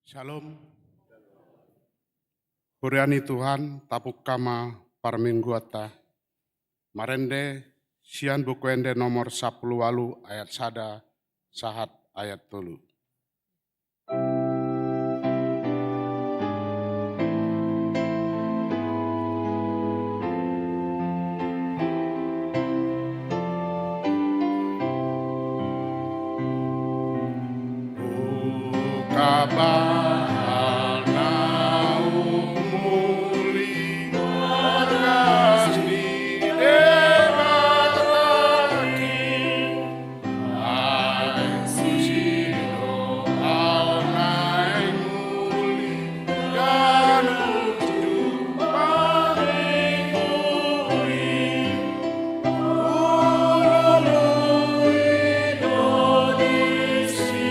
Shalom. Huriani Tuhan, tapuk kama parmingguata. Marende, sian bukuende nomor 10 ayat sada, sahat ayat 3. Kabar naumuli orgasmi debataki ai susilo aunai muli ganuju paringuri ulului dodisi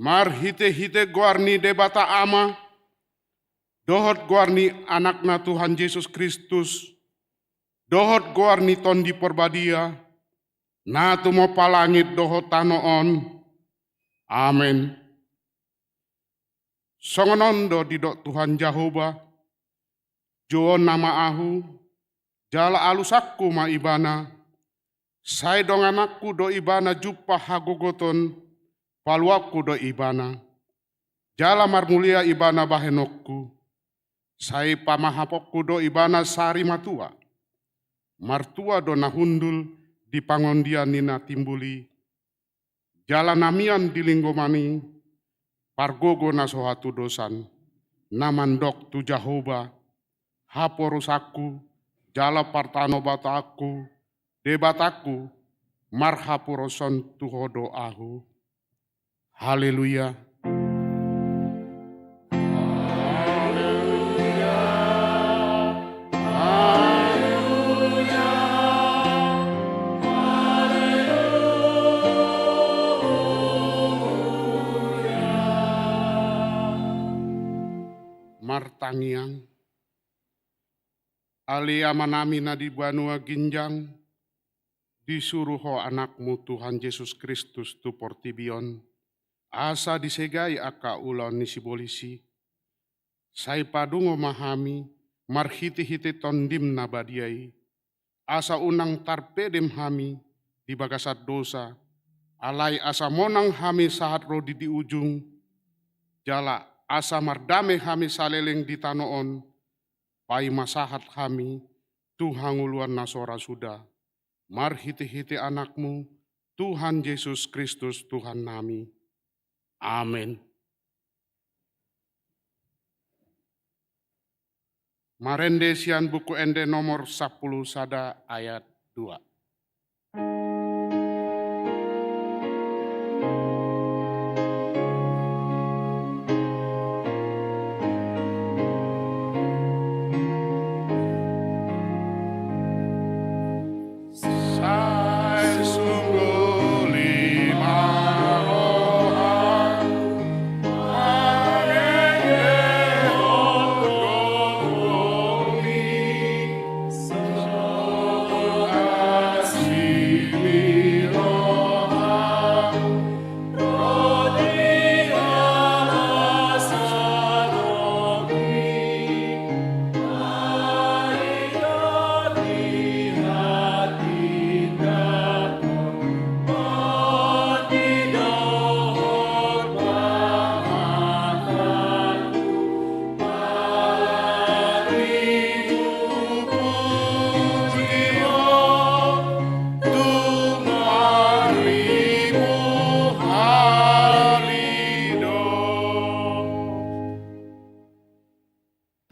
Mar hite-hite guarni debata ama, dohot guarni anakna Tuhan Yesus Kristus, dohot guarni tondi porbadia, na tumo palangit dohot tanoon, amen. Songonondo didok Tuhan Jehovah, jo nama ahu, jala alusakku ma ibana, sai dong anakku do ibana jupa hagogoton, paluakku do ibana, jala marmulia ibana bahenokku, sai pamahapokku do ibana sari matua, martua do nahundul di pangondian nina timbuli, jala namian di linggomani, pargogo nasohatu dosan, namandok tu Jehovah, haporusaku, jala partano bataku, debataku, marhapuroson tuhodo ahu. Haleluya. Martangiang alia manami nadi banua ginjang disuruh ho anakmu Tuhan Yesus Kristus tu portibion asa disegai aka ulon nisi bolisi sai padungo mahami marhiti-hiti tondim nabadiai asa unang tarpedem hami di bagasat dosa alai asa monang hami sahat rodi di ujung jala asa mardame hami saleleng di tanoon pai masahat kami Tuhan uluan nasora sudah marhiti-hiti anakmu, Tuhan Yesus Kristus Tuhan nami. Amin. Marende sian buku ende nomor 10 sada ayat 2.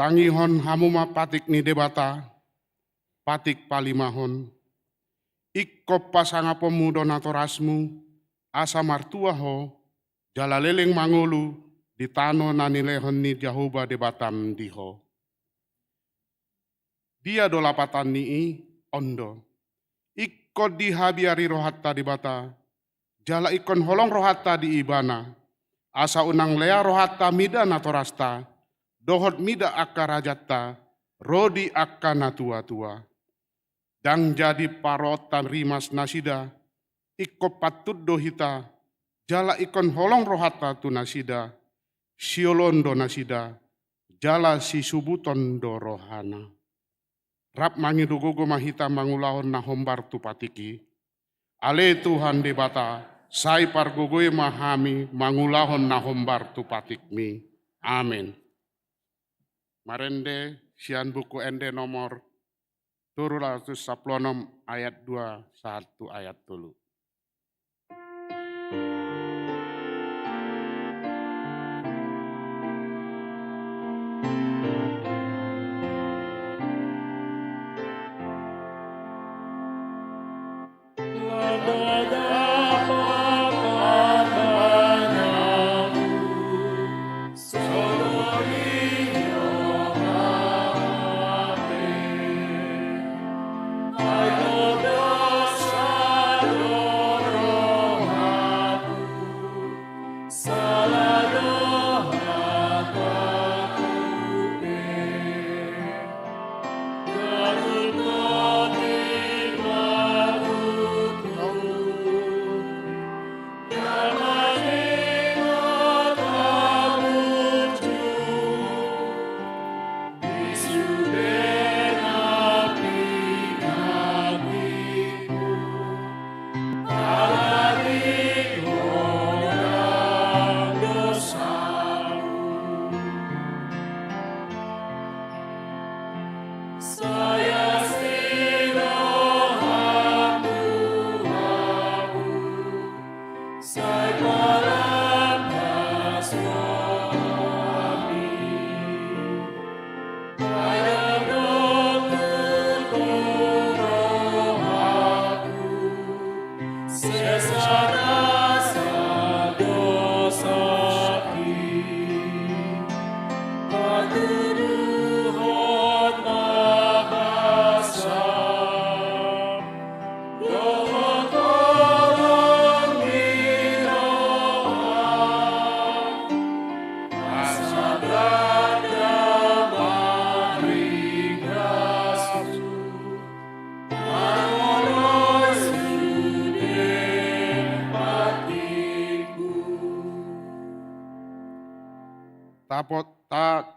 Tangihon hamuma patik ni debata, patik palimahon, ikkop pasanga pemuda natorasmu, asa martuaho, jala leleng mangulu, di tano nanilehon ni Jahoba debatam diho. Dia dolapatan nii ondo, ikko dihabiari rohatta debata, jala ikon holong rohatta di ibana, asa unang lea rohatta mida natorasta, dohot mida akka rajatta, rodi akka natua-tua. Dang jadi parotan rimas nasida, ikko patut dohita, jala ikon holong rohata tu nasida, siolondo nasida, jala si subuton do rohana. Rap mangidugogo mahita mangulahon na hombar tu patiki, ale Tuhan debata, sai pargogoy mahami mangulahon na hombar tu patikmi. Amin. Marende sian buku ende nomor 316 ayat 2 1 ayat 3.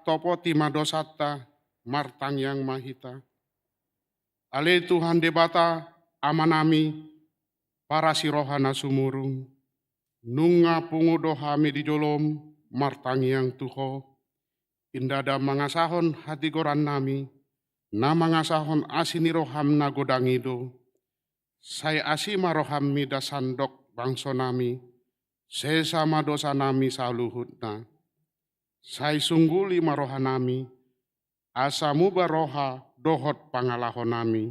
Topo timadosata martang yang mahita. Ale Tuhan debata amanami para sirohana sumurung. Nunga pungudohami di jolom martang yang tuho. Indada mangasahon hati goran nami. Na mangasahon asini roham na godangido. Saya asima rohami da sandok bangso nami, sesama dosa nami saluhutna. Saya sungguli marohanami, asamu baroha dohot pangalahon nami.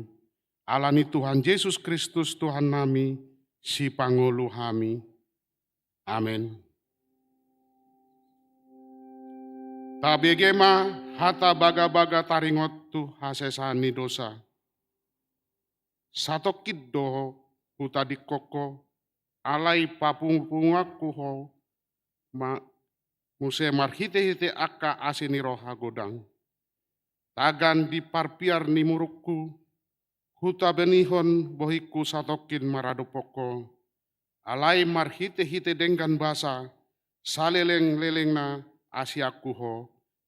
Alani Tuhan Yesus Kristus Tuhan nami, si pangulu hami. Amin. Tabegema hata baga-baga taringot tu hasesani dosa. Satokid doho huta dikoko, alai papung-pungaku ho, muse marhite-hite akka asini roha godang. Tagan di parpiar ni murukku, huta benihon bohiku satokin maradopoko. Alai marhite-hite denggan basa, saleleng-leleng na asiaku ho,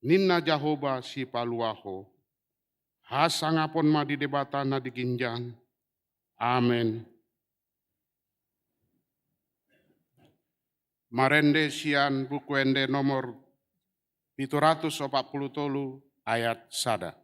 ninna Jahoba si paluaho. Hasangapon ma di debata na diginjang. Amin. Marende sian buku ende nomor 743 ayat sada.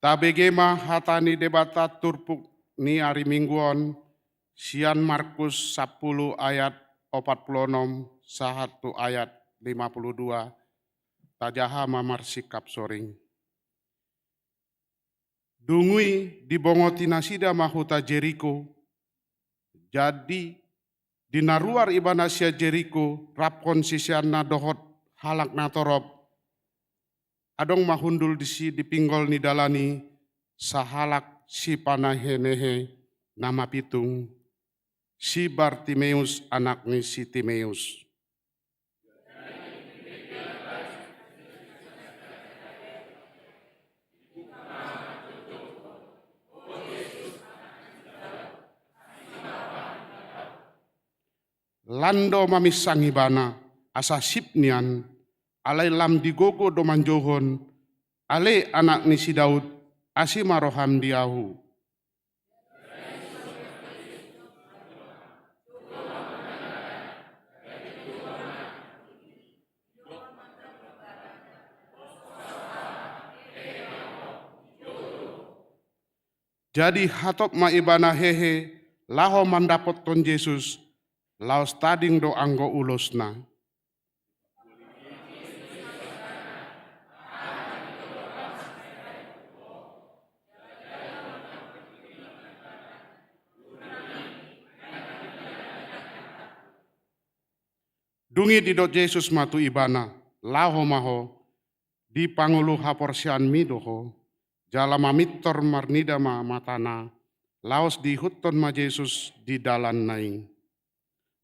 Tabegema hatani debata turpuk ni hari mingguan sian Markus 10 ayat 46 sahatu ayat 52 tajaha mamar sikap soring. Dungui dibongoti nasida mahuta Jeriko, jadi dinaruar ibanasia Jeriko rapkon sisianna dohot halak natorob. Adong mahundul disi dipinggol ni dalani sahalak si panahenehe nama pitung si Bartimeus anak ni si Timeus. Lando mamisangi bana asa sipnian alai lam digogo do manjohon, ale anak ni si Daud, asima roham diahu. Jadi hatop ma ibana hehe, laho mandapot ton Yesus, laos tading do anggo ulosna. Dungi didot Yesus matu ibana, laho maho, di pangulu haporsian midoho, jalama mittor marnidama matana, laos di hutton ma Yesus di dalan naing.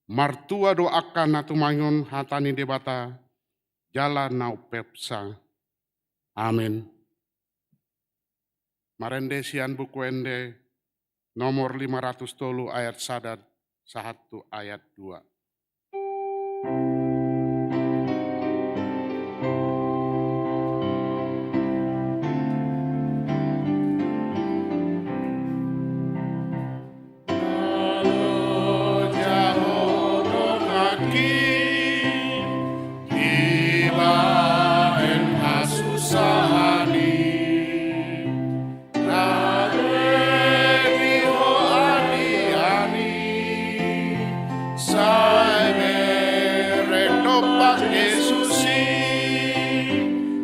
Martua do akan natumangon hatani debata, jala nau pepsa. Amin. Marende sian buku ende nomor 503 ayat sadar 1 ayat 2.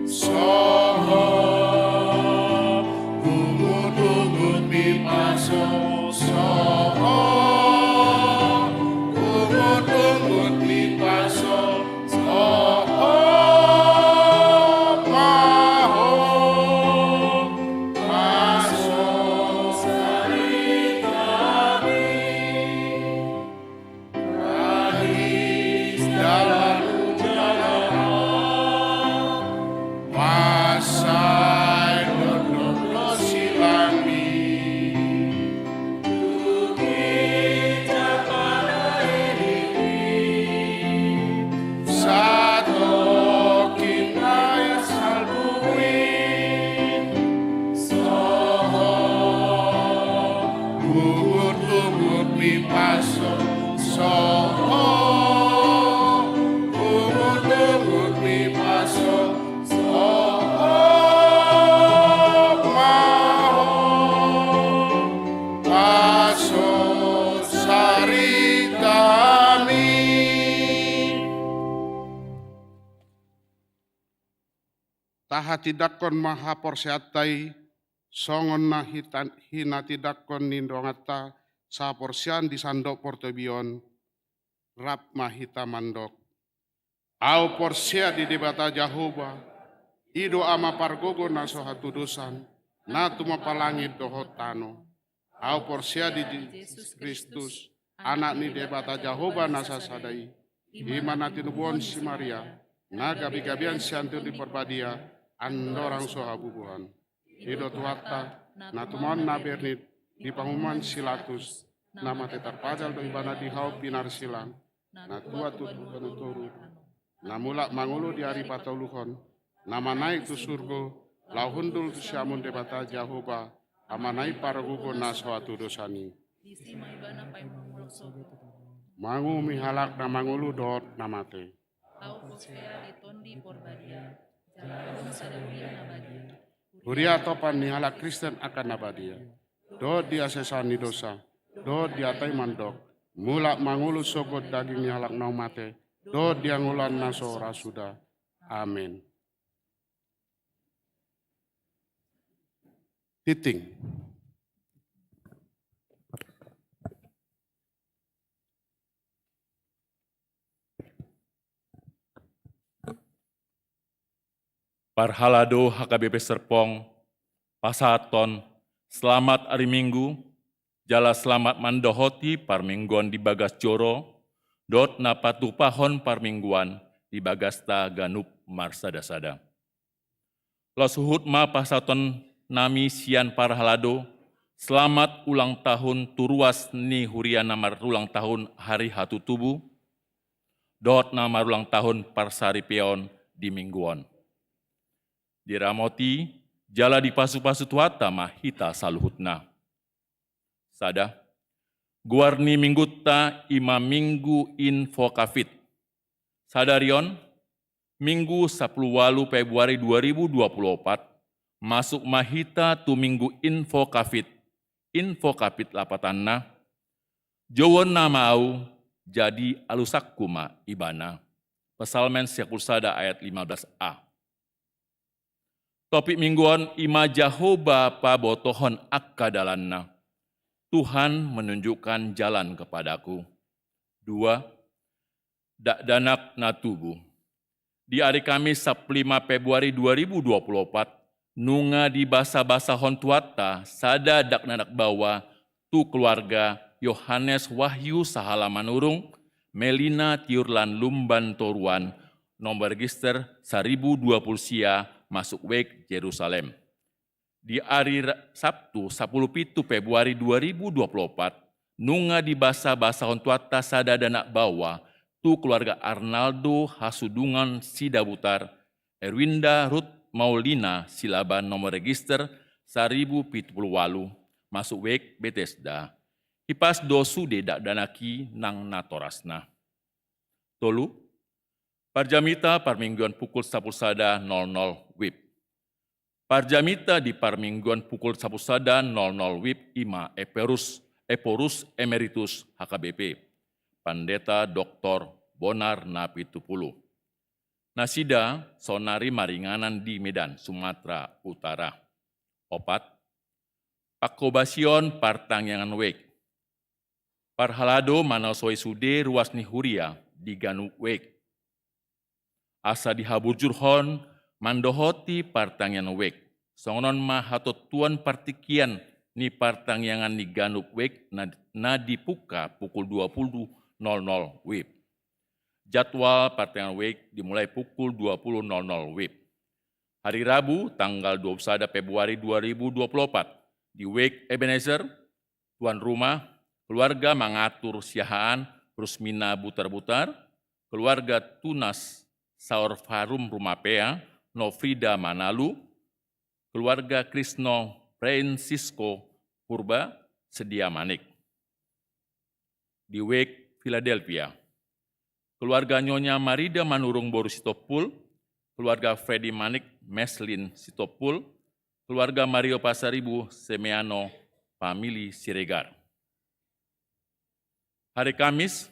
So taha tidakon maha porsiatai, songon na hina tidakon nindongata, sa porsian di sandok portobion, rap mahita mandok. Au porsia di debata Jahoba, ido ama pargogo na sohatudusan, na tumapalangit dohotano. Au porsia di Yesus Kristus, anak ni debata Jahoba nasa sadai, imana tinubuan si Maria, na gabi-gabian siantu di perbadia, andorang sohabubuhan. Ido tuata, na tuman na bernit, di pangumuman silatus, nama tetar pajal do ibana di hau pinar silang, na tua tutukan uturu, na mulak mangulu di hari patauluhon, nama naik tu surgo, lau hundul tu siamun debata Jahoba, amanai paragugo na suatu dosani. Mangu mihalak na mangulu dot namate. Huria topan nihalak Kristen akan nabadia. Dot dia sesani dosa. Dot dia tai mandok. Mulak mangulu sogot daging nihalak nau mate. Dot dia ngulan naso rasuda. Amin. Titing. Parhalado HKBP Serpong, Pasaton, selamat hari Minggu, jala selamat mandohoti parmingguan di Bagas Joro, dot napatu pahon parmingguan di Bagasta Ganup Marsada-sada. Losuhut ma pasaton nami sian parhalado, selamat ulang tahun turuas ni huria namar ulang tahun hari hatu tubuh, dot namar ulang tahun parsaripeon di mingguan. Diramoti, jala di pasu-pasu tuata mahita saluhutna. Sada, guarni mingguta ima minggu info kafit. Sadarion, minggu 10 Februari 2024, masuk mahita tu minggu info kafit lapatanna, jowon namau jadi alusakuma ibana. Pesalmen 10 ayat 15a. Topik mingguan ima Jahoba pabotohon akkadalanna. Tuhan menunjukkan jalan kepadaku. 2. Dakdanak natubu. Di hari Kamis 5 Februari 2024, nunga di basa-basa hontuata sada dakdanak bawa tu keluarga Yohanes Wahyu Sahalaman Urung, Melina Tiurlan Lumban Toruan, nomor register 1020 sia, masuk wek Yerusalem. Di hari Sabtu 17 Februari 2024, nunga di basa-basa hontuata sada danak bawa tu keluarga Arnaldo Hasudungan Sidabutar, Erwinda Ruth Maulina Silaban nomor register 1078, masuk wek Bethesda. Hipas dosu dedak danaki nang natorasna. Tolu, Parjamita parmingguan pukul 11.00 WIB. Parjamita di parmingguan pukul 11.00 WIB ima Eporus Emeritus HKBP, Pendeta Dr. Bonar Napitupulu. Nasida sonari maringanan di Medan, Sumatera Utara. Opat, Pakobasion partangyangan wek. Parhalado manasoi sude ruas nihuria di Ganu wek. Asa dihabujurhon mandohoti partangyan wek. Songonon mahatot tuan partikian ni partangyangan ni Ganup wek na dipuka pukul 20.00 WIB. Jadwal partangyan wek dimulai pukul 20.00 WIB. Hari Rabu tanggal 21 Februari 2024 di Wek Ebenezer, tuan rumah, keluarga mengatur siahaan Rusmina Butar-Butar, keluarga Tunas Saur Farum Rumapea, Nofrida Manalu, keluarga Krisno Francisco Purba Sedia Manik. Di Wek Philadelphia, keluarga Nyonya Marida Manurung Boru Sitopul, keluarga Freddy Manik Meslin Sitopul, keluarga Mario Pasaribu Semeano Famili Siregar. Hari Kamis,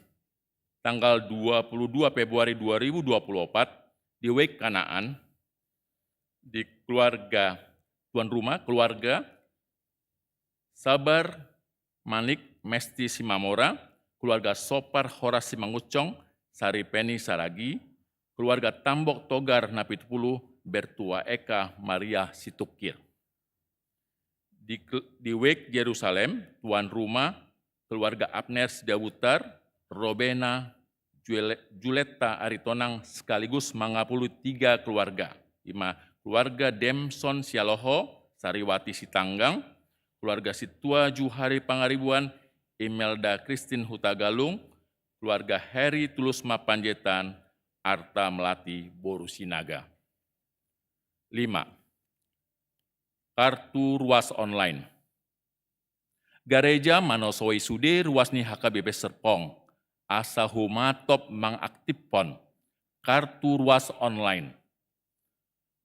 tanggal 22 Februari 2024, di Wek Kanaan, di keluarga tuan rumah, keluarga Sabar Manik Mesti Simamora, keluarga Sopar Horasi Mangucong, Sari Peni Saragi, keluarga Tambok Togar Napitupulu, Bertua Eka Maria Situkir. Di Wake Yerusalem, tuan rumah, keluarga Abner Sidabutar, Robena Juletta Aritonang sekaligus 53 keluarga. 5. Keluarga Demson Sialoho, Sariwati Sitanggang, keluarga Situa Juhari Pangaribuan, Imelda Christine Hutagalung, keluarga Heri Tulus Mapanjetan, Arta Melati Borusinaga. 5. Kartu ruas online. Gareja Manosoi Sude ruasni HKBP Serpong, asa humatop mengaktifkan kartu ruas online.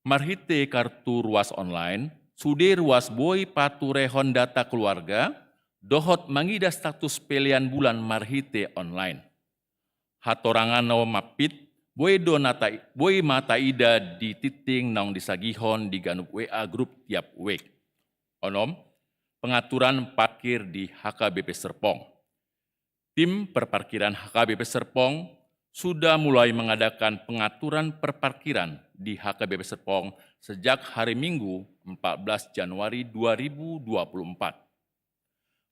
Marhite kartu ruas online, sude ruas boy paturehon data keluarga, dohot mangida status pelian bulan marhite online. Hatorangan no mapit, boy mata ida di titing naung disagihon di ganup WA grup tiap week. Onom, pengaturan parkir di HKBP Serpong. Tim perparkiran HKBP Serpong sudah mulai mengadakan pengaturan perparkiran di HKBP Serpong sejak hari Minggu 14 Januari 2024.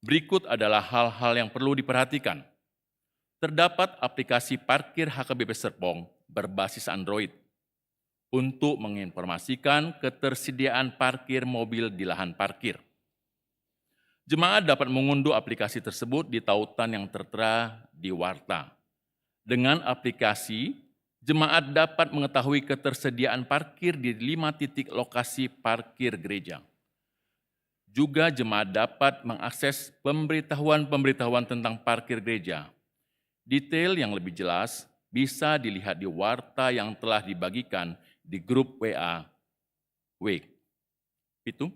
Berikut adalah hal-hal yang perlu diperhatikan. Terdapat aplikasi parkir HKBP Serpong berbasis Android untuk menginformasikan ketersediaan parkir mobil di lahan parkir. Jemaat dapat mengunduh aplikasi tersebut di tautan yang tertera di warta. Dengan aplikasi, jemaat dapat mengetahui ketersediaan parkir di 5 titik lokasi parkir gereja. Juga jemaat dapat mengakses pemberitahuan-pemberitahuan tentang parkir gereja. Detail yang lebih jelas bisa dilihat di warta yang telah dibagikan di grup WA Wake. Itu.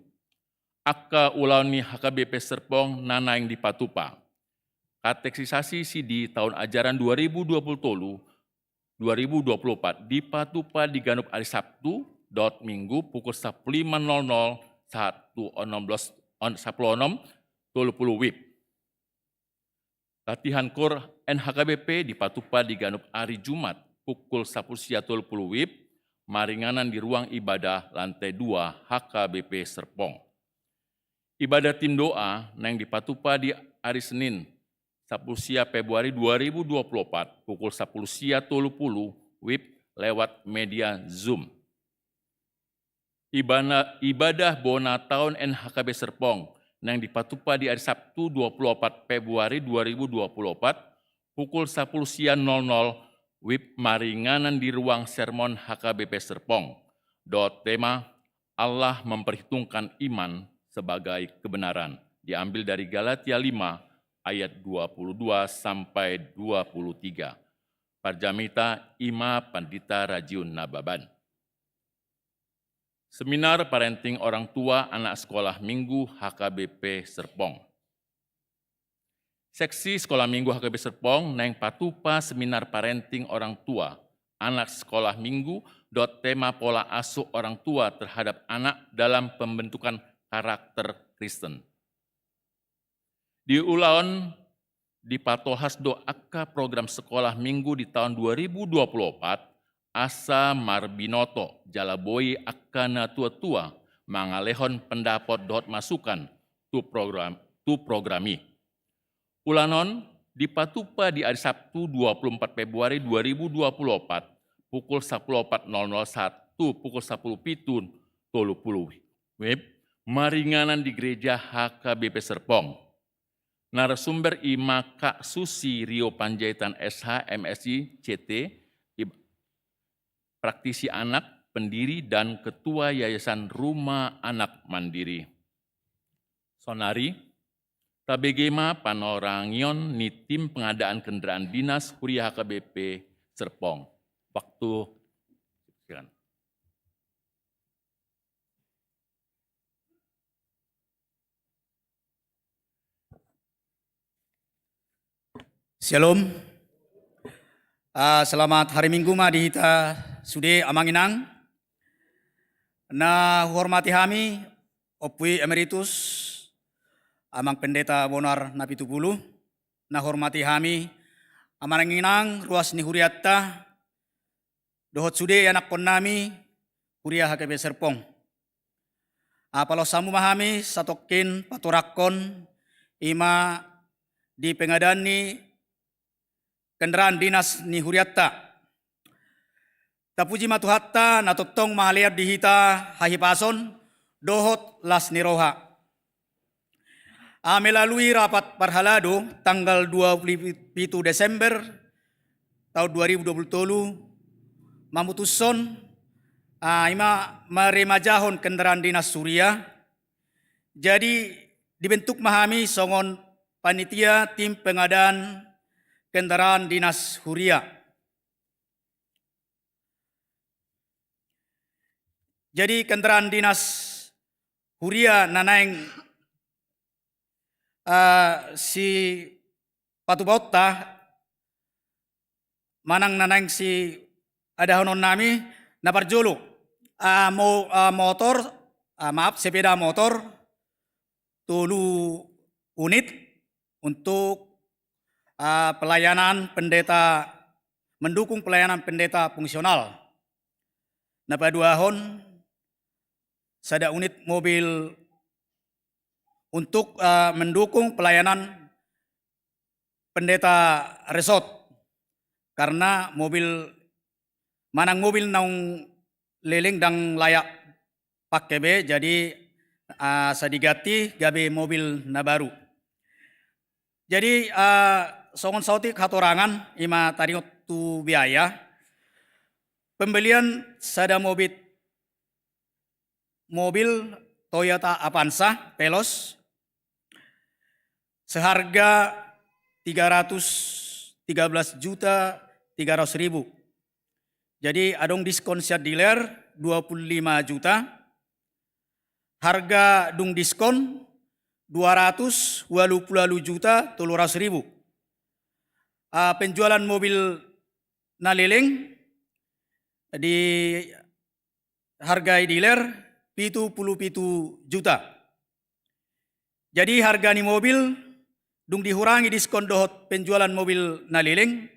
Akka ulani HKBP Serpong nanaing di Patupa. Kateksisasi CD tahun ajaran 2020-2024 di Patupa di Ganup hari Sabtu, Minggu pukul 15.00 10.30 WIB. Latihan Kor NHKBP di Patupa di Ganup hari Jumat pukul 10.30 WIB, maringanan di ruang ibadah lantai 2 HKBP Serpong. Ibadah tim doa nang di Patupa di hari Senin 10 Februari 2024 pukul 10.30 WIB lewat media Zoom. Ibadah Bona Tahun NHKB Serpong nang di Patupa di hari Sabtu 24 Februari 2024 pukul 10.00 WIB maringanan di ruang sermon HKBP Serpong. Tema Allah memperhitungkan iman sebagai kebenaran, diambil dari Galatia 5 ayat 22 sampai 23. Parjamita Ima Pandita Rajiun Nababan. Seminar Parenting Orang Tua Anak Sekolah Minggu HKBP Serpong. Seksi Sekolah Minggu HKBP Serpong neng Patupa Seminar Parenting Orang Tua Anak Sekolah Minggu tema pola asuh orang tua terhadap anak dalam pembentukan karakter Kristen. Di Ulaon di Patohasdo Akka program sekolah minggu di tahun 2024, asa Marbinoto Jalaboi Akkana tua-tua mangalehon pendapat masukan tu programi. Ulanon di Patupa di hari Sabtu 24 Februari 2024 pukul 14.00 pukul 10.30 WIB maringanan di gereja HKBP Serpong. Narasumber Ima Kak Susi Rio Panjaitan SH MSI CT, praktisi anak, pendiri dan ketua Yayasan Rumah Anak Mandiri. Sonari, tabegema panorangion ni tim pengadaan kendaraan dinas Huria HKBP Serpong. Waktu silakan. Shalom. Selamat hari Minggu ma di hita sude amanginang. Na hormati kami, Opui Emeritus, Amang Pendeta Bonar Napitupulu, na hormati kami, Amananginang Ruas ni Huriatta, Dohot Sude anak kon nami, Huria HKB Serpong. Apalo samu mahami satokin paturakon ima di pengadaan ni kendaraan dinas ni Huriatta. Tapuji matuhatta natotong mahaliab dihita hahipason dohot las niroha. Melalui rapat parhalado tanggal 27 Desember tahun 2020 mamutuson ima meremajahon kendaraan dinas Suria. Jadi dibentuk mahami songon panitia tim pengadaan kendaraan dinas Huria. Jadi kendaraan dinas Huria nanaeng si patubauta manang nanaeng si ada honon nami naparjolo sepeda motor 3 unit untuk pelayanan pendeta, mendukung pelayanan pendeta fungsional. Napaduahon sada unit mobil untuk mendukung pelayanan pendeta resort, karena manang mobil naung leleng dang layak pakai be, jadi sadigati gabe mobil na baru. Jadi songon sauti katorangan ima tariot tu biaya pembelian sada mobil Toyota Avanza Veloz seharga 313.300.000. Jadi adong diskon siat dealer 25 juta. Harga dung diskon 280 juta 300.000. Penjualan mobil naleleng di harga dealer 77 juta. Jadi harga ni mobil dung dihurangi diskon dohot penjualan mobil naleleng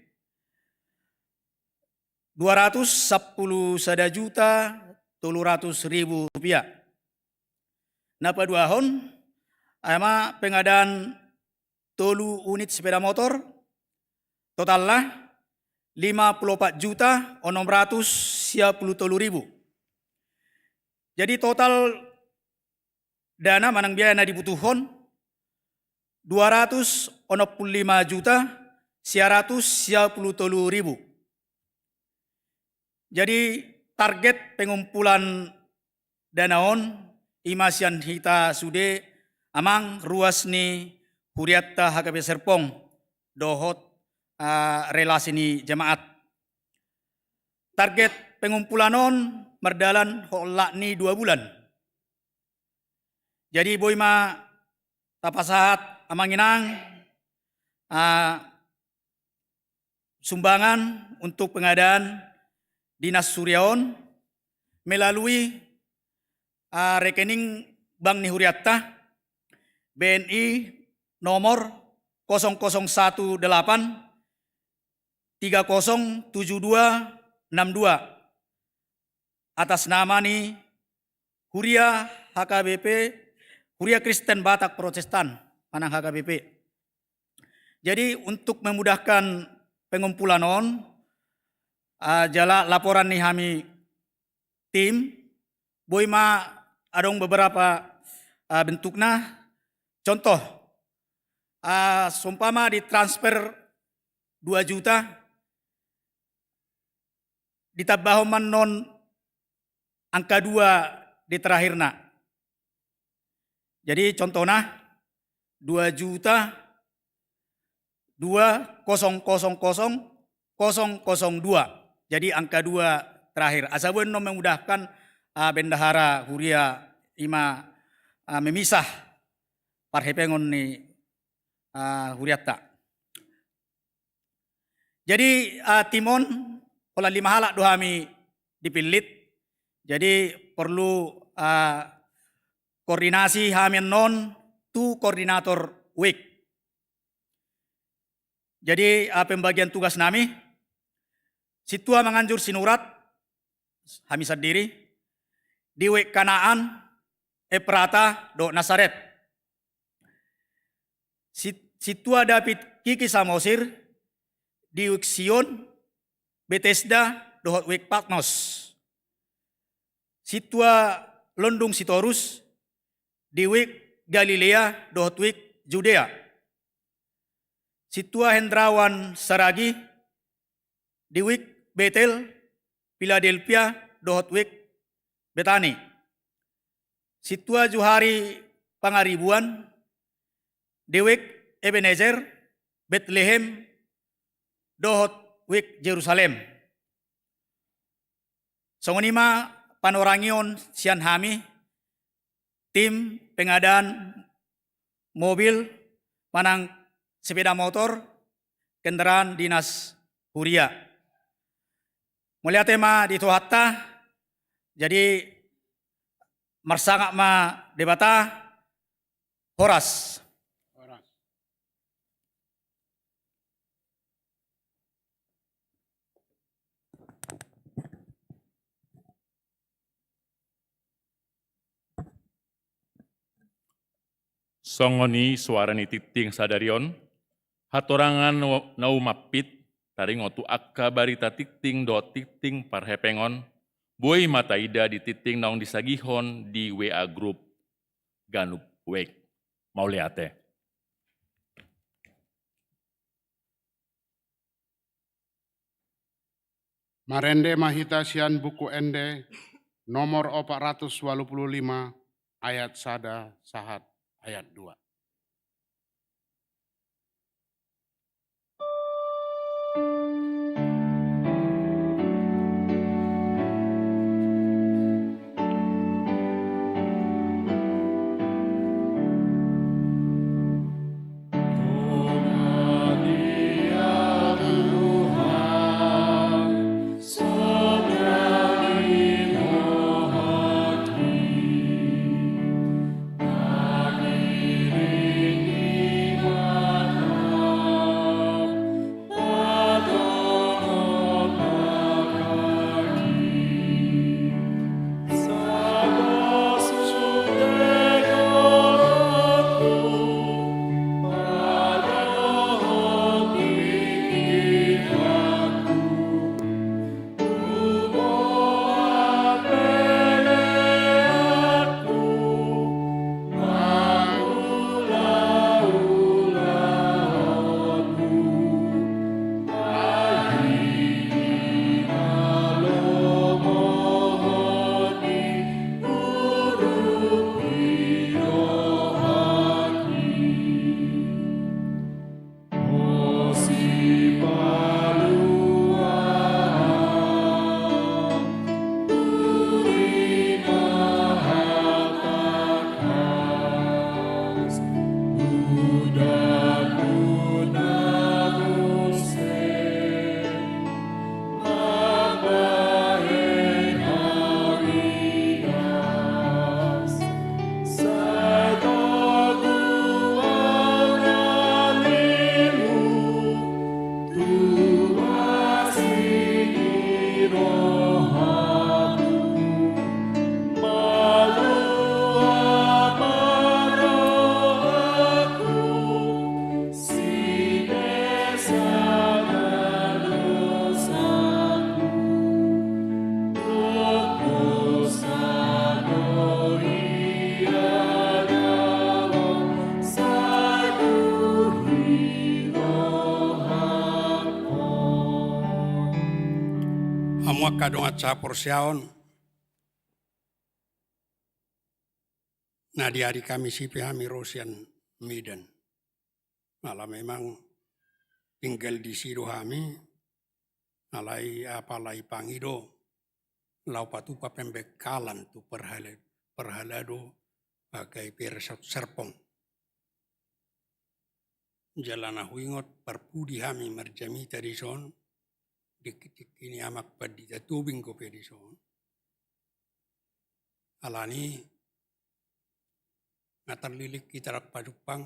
210 juta 300.000 rupiah. Napa duahon ama pengadaan 3 unit sepeda motor totalnya 54 juta 693.000. Jadi total dana manang biaya na dibutuhon 265 juta 193.000. Jadi target pengumpulan danaon imasian hita sude amang ruas ni Huriatta HKB Serpong dohot relasi ni jemaat. Target pengumpulanon merdalan hola ni 2 bulan. Jadi boima tapasahat amanginang sumbangan untuk pengadaan Dinas Suriaon melalui rekening Bank Huriatta BNI nomor 0018 307262 atas nama ni Huria HKBP, Huria Kristen Batak Protestan Panang HKBP. Jadi untuk memudahkan pengumpulan jala laporan ni kami tim, boima adong beberapa bentuknya. Contoh, sumpama ditransfer 2 juta, ditabahoman non angka 2 di terakhirna. Jadi contohnya 2 juta 2000002. Jadi angka 2 terakhir. Asabun memudahkan bendahara Huria ima memisah parhepengon ni Huriatta. Jadi timon pola 5 halak dohami dipilit. Jadi perlu koordinasi hamin non tu koordinator WIK. Jadi pembagian tugas nami, situa menganjur sinurat, kami sendiri, di WIK Kanaan, Eprata, do Nasaret. Situa David Kiki Samosir, di WIK Sion, Bethesda, dohot WIK Patmos. Situa Londung Sitorus, di WIK Galilea, dohot WIK Judea. Situa Hendrawan Saragi, di WIK Betel, Philadelphia, dohot WIK Betani. Situa Juhari Pangaribuan, di WIK Ebenezer, Bethlehem, dohot WIK Jerusalem. Songonima panorangion sian hami, tim pengadaan mobil, manang sepeda motor, kendaraan dinas Huria. Mulia tema di Tuhatta, jadi marsangak ma debata Horas. Songoni suarani titing sadarion, hatorangan nau mapit, taring otu akka barita titing do titing parhepengon, boy mataida di titing naung disagihon di WA Group Ganup Wek. Mau liate. Marende mahita sian buku ende nomor 485 ayat sada sahat ayat 2. Kadong aca porsiaon nah di hari kami si pihami Rosian Medan malah memang tinggal di sido kami nalai apalai pangido lau patupa pembekalan tu perhalado pakai persat serpong jalan huingot perpudi kami merjami tadi son dikit ini amak padi tubing ko pedison alani ngatarlilik kitarak padupang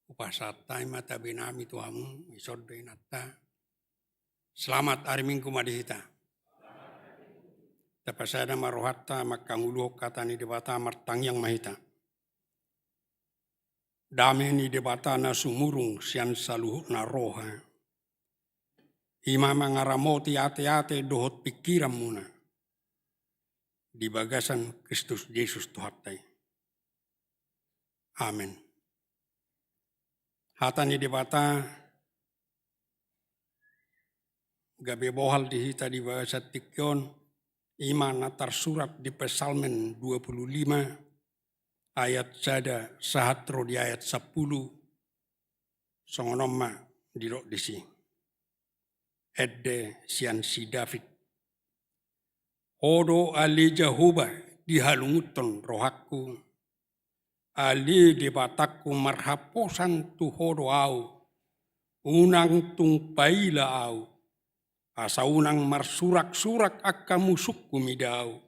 upasatay mata binami tuamu isod inata. Selamat hari Minggu madihita. Tapasada marohatta makanguluh kata ni debata martang yang mahita. Dame ni debata na sumurung sian saluh na roha. Ima mangaramoti ate-ate dohot pikiran muna. Di bagasan Kristus Yesus Tuhatai. Amin. Hata ni debata gabe bohal dihita di bagasat tikyon. Ima natar surat di Psalmen 25. Ayat sada sahatro di ayat 10 songonoma dirok disi edde sian si David odo ali Jehovah dihalunguton rohaku ali debatakku marhaposan tu hodo au unang tungpaila au asa unang marsurak-surak akka musukku midau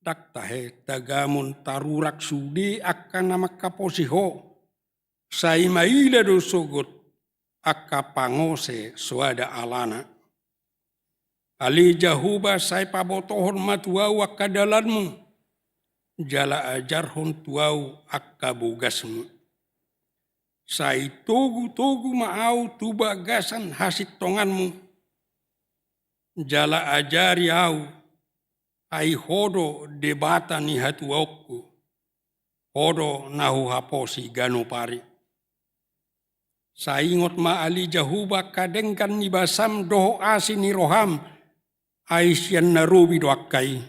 daktahe tagamun tarurak sudi akka nama kaposiho saimaila dosogot akka pangose suada alana ali Jahuba sai pabotohon matuau akka dalanmu jala ajarhon tuau akka bugasmu sai togu maau tu bagasan hasit tonganmu jala ajari au ai hodo debata ni hatuokku hodo nahu haposi gano pari saingot ma ali Jahuba kadengkan ni basam doho asi ni roham ai sian narubi doakai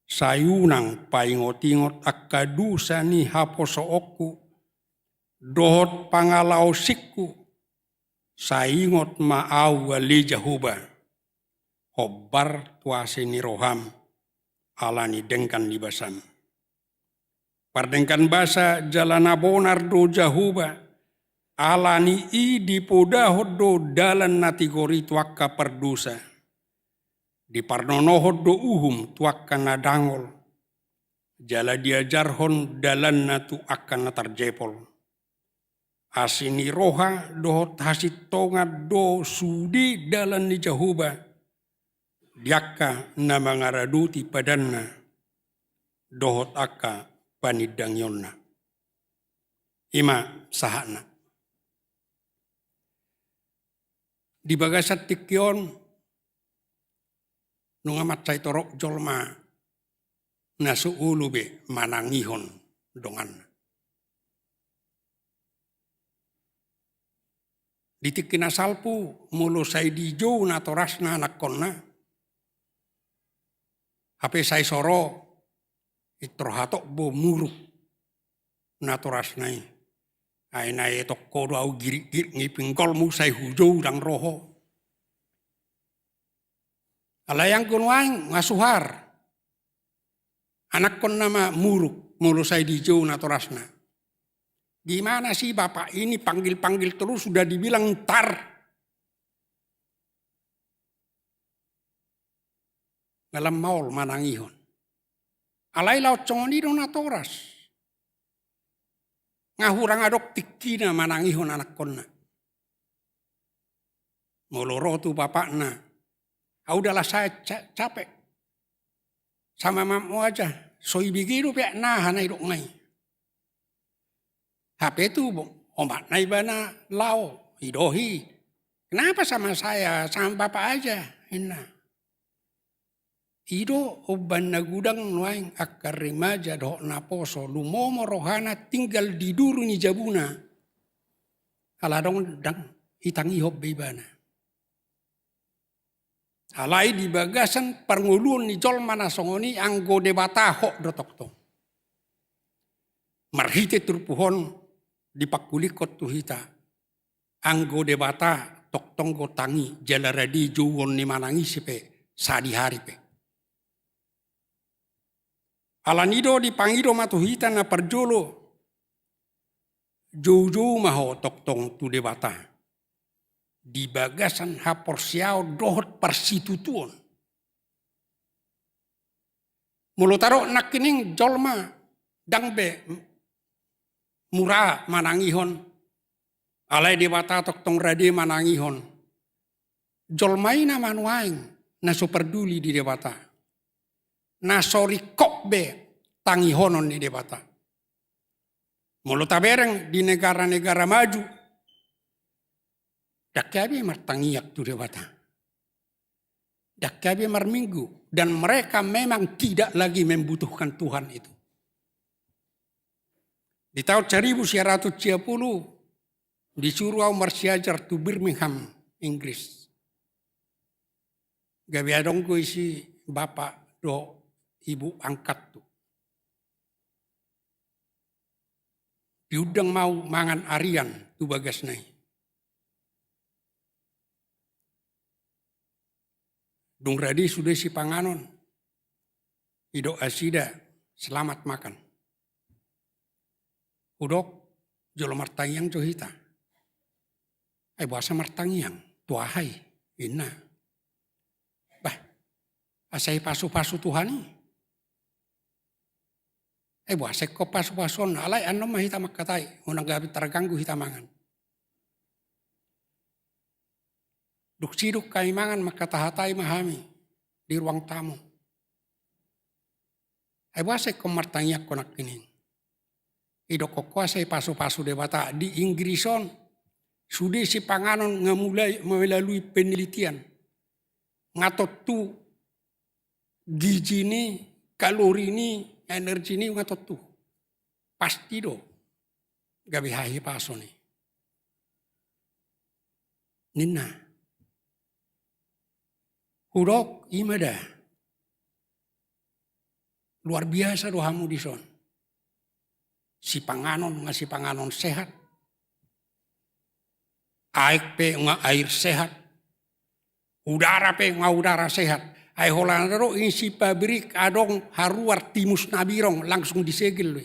sayunang paingot-ingot akka dusa ni haposo okku dohot pangalau sikku saingot ma au ali Jahuba hobbar tuase ni roham alani dengkan di basam. Pardengkan basa jalana bonar do Jahuba alani i dipodahod do dalan natigori tuakka perdusa. Di parnonohod do uhum tuakka nadangol. Jala diajarhon dalan natu akan natarjepol. Asini roha dohot hasit tonga do sudi dalan ni Jahuba. Diakka na mangaraduti padanna dohot akka panidangyonna. Ima sahana. Di bagasat tikyon nungamat say torok jolma nasuulube manangihon dongan. Ditik kinasalpu mulo say dijo na torasna nakonna. Hape say soro itrohatok bo muruk naturas nai ay nai tokko do au girik ngiping kolmu say hujo dang roho alayang kunwang ngasuhar anak kon nama muruk mulu say dijo naturasna gimana sih bapak ini panggil terus sudah dibilang tar ngalam maul manangihon. Alai laut congoni do natoras. Ngahurang adok tikina manangihon anak konna. Moloro tu bapakna. Udahlah saya capek. Sama mamu aja. Soi bigiru pek nahan ay dok ngai. HP tu omat nai bana lau hidohi. Kenapa sama saya sama bapak aja? Enak. Ido oban na gudang nuaing akar remaja doh naposo lumomo rohana tinggal di duru ni jabuna. Aladong dang hitang ihob bebana. Alai di bagasan perngulun ni jol mana songoni anggo debata hok dotokto. Marhite turpuhon di pakulikot tuhita. Anggo debata tok tonggo tangi jalaradi juwon ni manangi sipe sadi hari pe. Alanido di pangido matuhita na perjolo. Jojo maho toktong tu debata. Di bagasan hapor siao dohot persitutuon. Mulu taro nak kining jolma dangbe murah manangihon. Alai dewata tok tong rade manangihon. Jolmai na manuaing na superduli di dewata. Na sori kokbe tangihonon di dewata. Mulu tabereng di negara-negara maju. Dakyabi martangiyak tu dewata. Dakyabi marminggu. Dan mereka memang tidak lagi membutuhkan Tuhan itu. Di tahun 1930 disuruh Umar Siajar tu Birmingham, Inggris. Gabi adong ko isi bapak do ibu angkat tu. Diudang mau mangan arian tu bagas nai. Dung radi sudah si panganon. Ido asida selamat makan. Udok jolo martangiang johita. Bahasa martangiang tuahai inna. Bah asai pasu-pasu Tuhani. Bahasa ko pasu-pason alai anom mah hita makatai. Unang gabi terganggu hita mangan. Duk siduk kami mangan makatahatai mahami di ruang tamu. Bahasa ko martangiak ko nak kining. Ido kokuasai pasu-pasu dewata di Inggrisan sudah si panganon ngamulai melalui penelitian ngatot tu gizi ni kalori ni energi ni ngatot tu pasti do gabi hahi paso ni nina hurok imada luar biasa do hamu di son. Si panganon ngasih panganon sehat. Air pe nga air sehat. Udara pe nga udara sehat. Ay holandero isi pabrik adong haruar timus nabirong langsung disegel.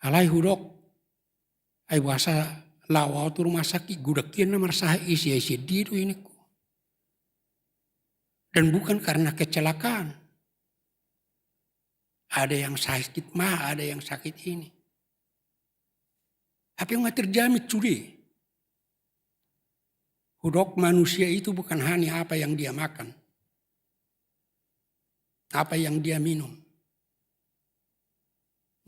Alay hudok. Ay bahasa lawa tu rumah sakit gudakian na marsaha isi dido ini ko. Dan bukan karena kecelakaan. Ada yang sakit mah, ada yang sakit ini. Apa yang terjamit curi? Hudok manusia itu bukan hanya apa yang dia makan. Apa yang dia minum.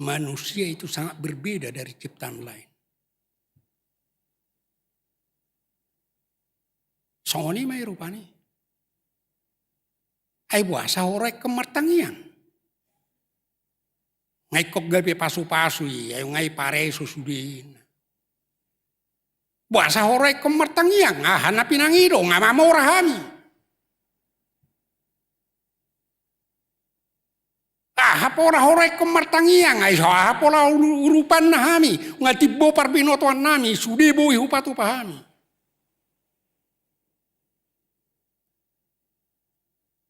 Manusia itu sangat berbeda dari ciptaan lain. Songoni may rupani. Ay buasa horek kemartangian. Ngai kok gabi pasu-pasu ya, ngai pare susudin. Buasa horek kemartangiang, hanapin ang ido, nga mamorahami. Hapora horek kemartangiang, ay hapora urupan na hami, nga tibbo parbinotuan nami, sudebo ihupatu pahami.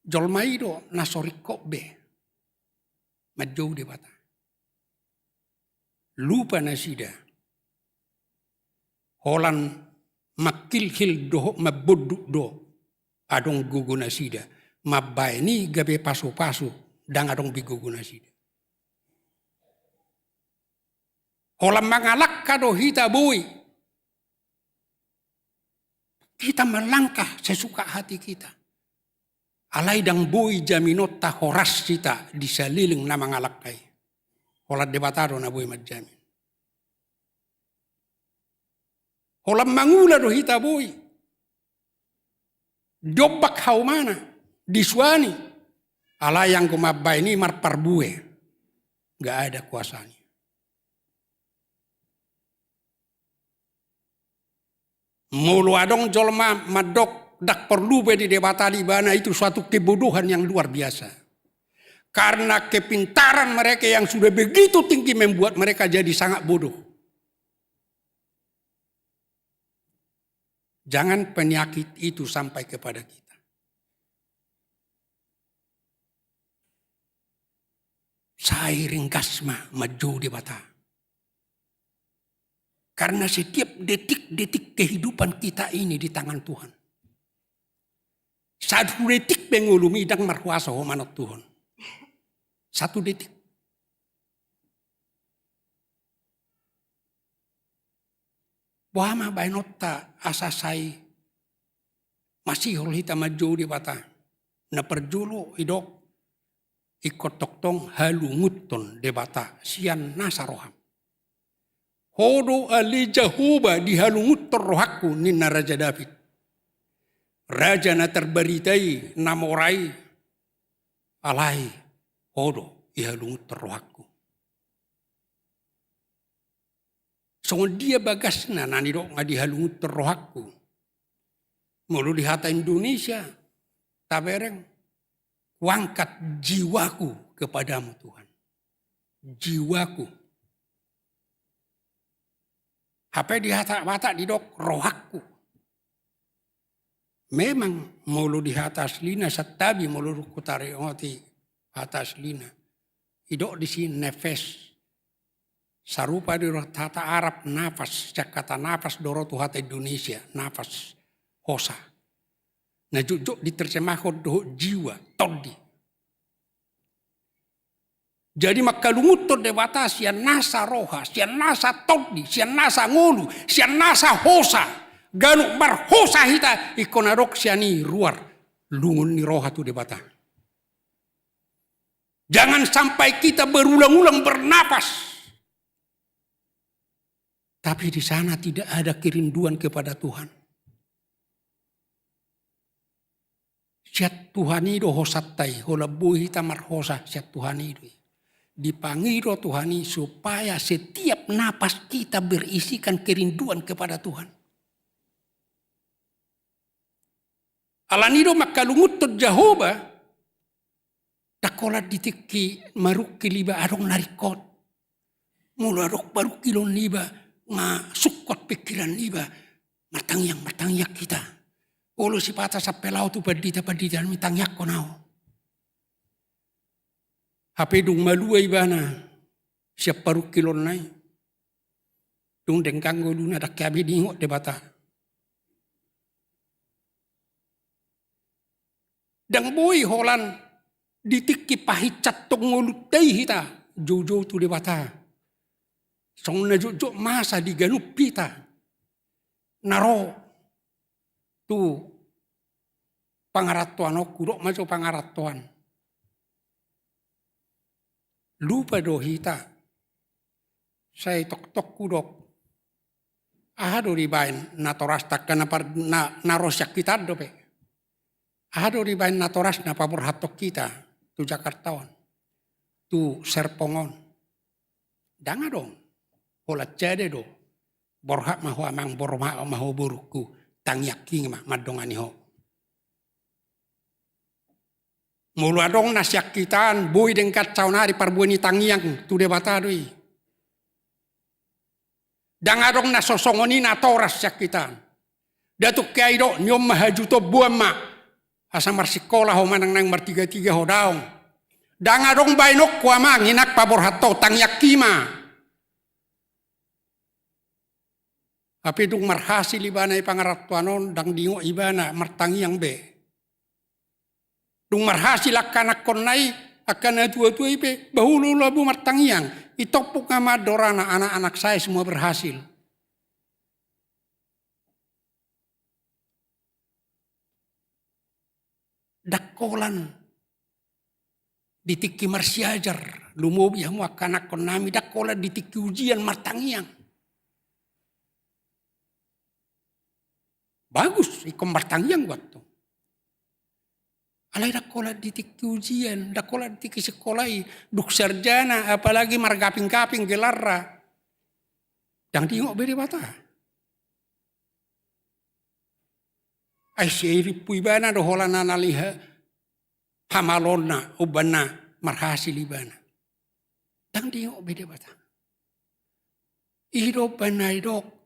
Jolmaido nasorikok be, majau de bata. Lupa nasida. Holan makilhil do maboduk do. Adong gugu nasida. Mabay ni gabe pasu-pasu. Dang adong bigugu nasida. Holan mangalak kado hita boy. Kita melangkah sesuka hati kita. Alay dang boy jaminot ta horas kita disaliling na mangalak kay. Holat debatado na boy madjamin. Holat mangula do hita boy. Dobak haumana. Diswani. Ala yang kumabay ni marparbue. Gak ada kuasanya. Mulu adong jolma madok dak perlu di debata di bana itu suatu kebodohan yang luar biasa. Karena kepintaran mereka yang sudah begitu tinggi membuat mereka jadi sangat bodoh. Jangan penyakit itu sampai kepada kita. Sairing kasma maju di bata. Karena setiap detik-detik kehidupan kita ini di tangan Tuhan. 1 detik pengulumi idang marhuasa ho manot Tuhan. 1 detik. Wama bainota asasai masih hita maju di bata. Na perjulu idok ikot toktong halunguton di bata sian nasaroham. Hodo ali jahuba di halunguton rohaku nina Raja David. Raja na terberitai namorai alai hodo ihalunguton rohaku. So dia bagasna nani dok nga dihalungut terrohaku. Mulu di hata Indonesia tabereng kuangkat jiwaku kepadamu Tuhan. Jiwaku. Hape di hata bata di dok rohaku. Memang mulu di hata aslina satabi mulu kutari oti hata aslina. Idok di sini nefes. Sarupa di hata Arab nafas, cak kata nafas doro tu hata Indonesia, nafas hosa. Nah jujuk diterjemahkan doh jiwa, todi. Jadi maka lungutur dewata sian nasa roha, sian nasa todi, sian nasa ngulu, sian nasa hosa. Ganuk marhosa hita ikonarok siani ruar, lungun ni roha tu dewata. Jangan sampai kita berulang-ulang bernapas. Tapi di sana tidak ada kerinduan kepada Tuhan. Siat Tuhan itu hosatai, holabuhi tamar hosa siat Tuhan itu. Dipanggil Tuhan supaya setiap napas kita berisikan kerinduan kepada Tuhan. Alanido makalungut Jehovah, takolat ditiki maruk kiliba arong narikot. Mula arok baru kilon liba. Nga sukot pikiran iba matangyak kita. Ulu si pata sa pelau tu padita mitangyak ko nao. Hape dung maluay ba na siya paruk kilon nai. Dung dengkang go luna dak kabi dingot de bata. Dang boy holan ditiki pahit catong ngulutay hita. Jojo tu de bata. Song na jujuk masa di ganup pita. Naro tu pangaratuan o kudok majo pangaratuan. Lupa do hita. Saya tok-tok kudok. Ahado ribain natorastak na narosyak kita dope. Ahado ribain natoras na paborhatok kita tu Jakartawan. Tu Serpongon. Danga dong. Holat jade do, borhak mahu amang borma mahu buruku tangyak king madongani ho. Mulu adong nasyak kitaan boy dengkat caunari parbuani tangyang tu debata doi. Dang adong nasosongoni natoras syak kitaan. Datuk kiai do nyom mahajuto buama asa marsikola ho manang nang martiga-tiga ho daong. Dang adong bainok kuamang hinak paborhato tangyak kima. Api dung marhasil ibana ipangaratuanon dang dingo ibana martangi yang be. Dung marhasil akanak konai akan tua-tua ipe bahulu labu martangi yang itopuk nama dorana anak-anak saya semua berhasil. Dakolan ditiki marsiajar lumobi hamu akanak konami dakolan ditiki ujian martangi yang. Bagus, ikom martangyang buat to. Alay dakola ditiki ujian, dakola ditiki sekolai, duk sarjana, apalagi margaping-gaping gelarra. Dang diingok beri bata. Ay siiri puibana doholana naliha hamalona ubana marhasil ibana. Dang diingok beri bata. Idok banay dok.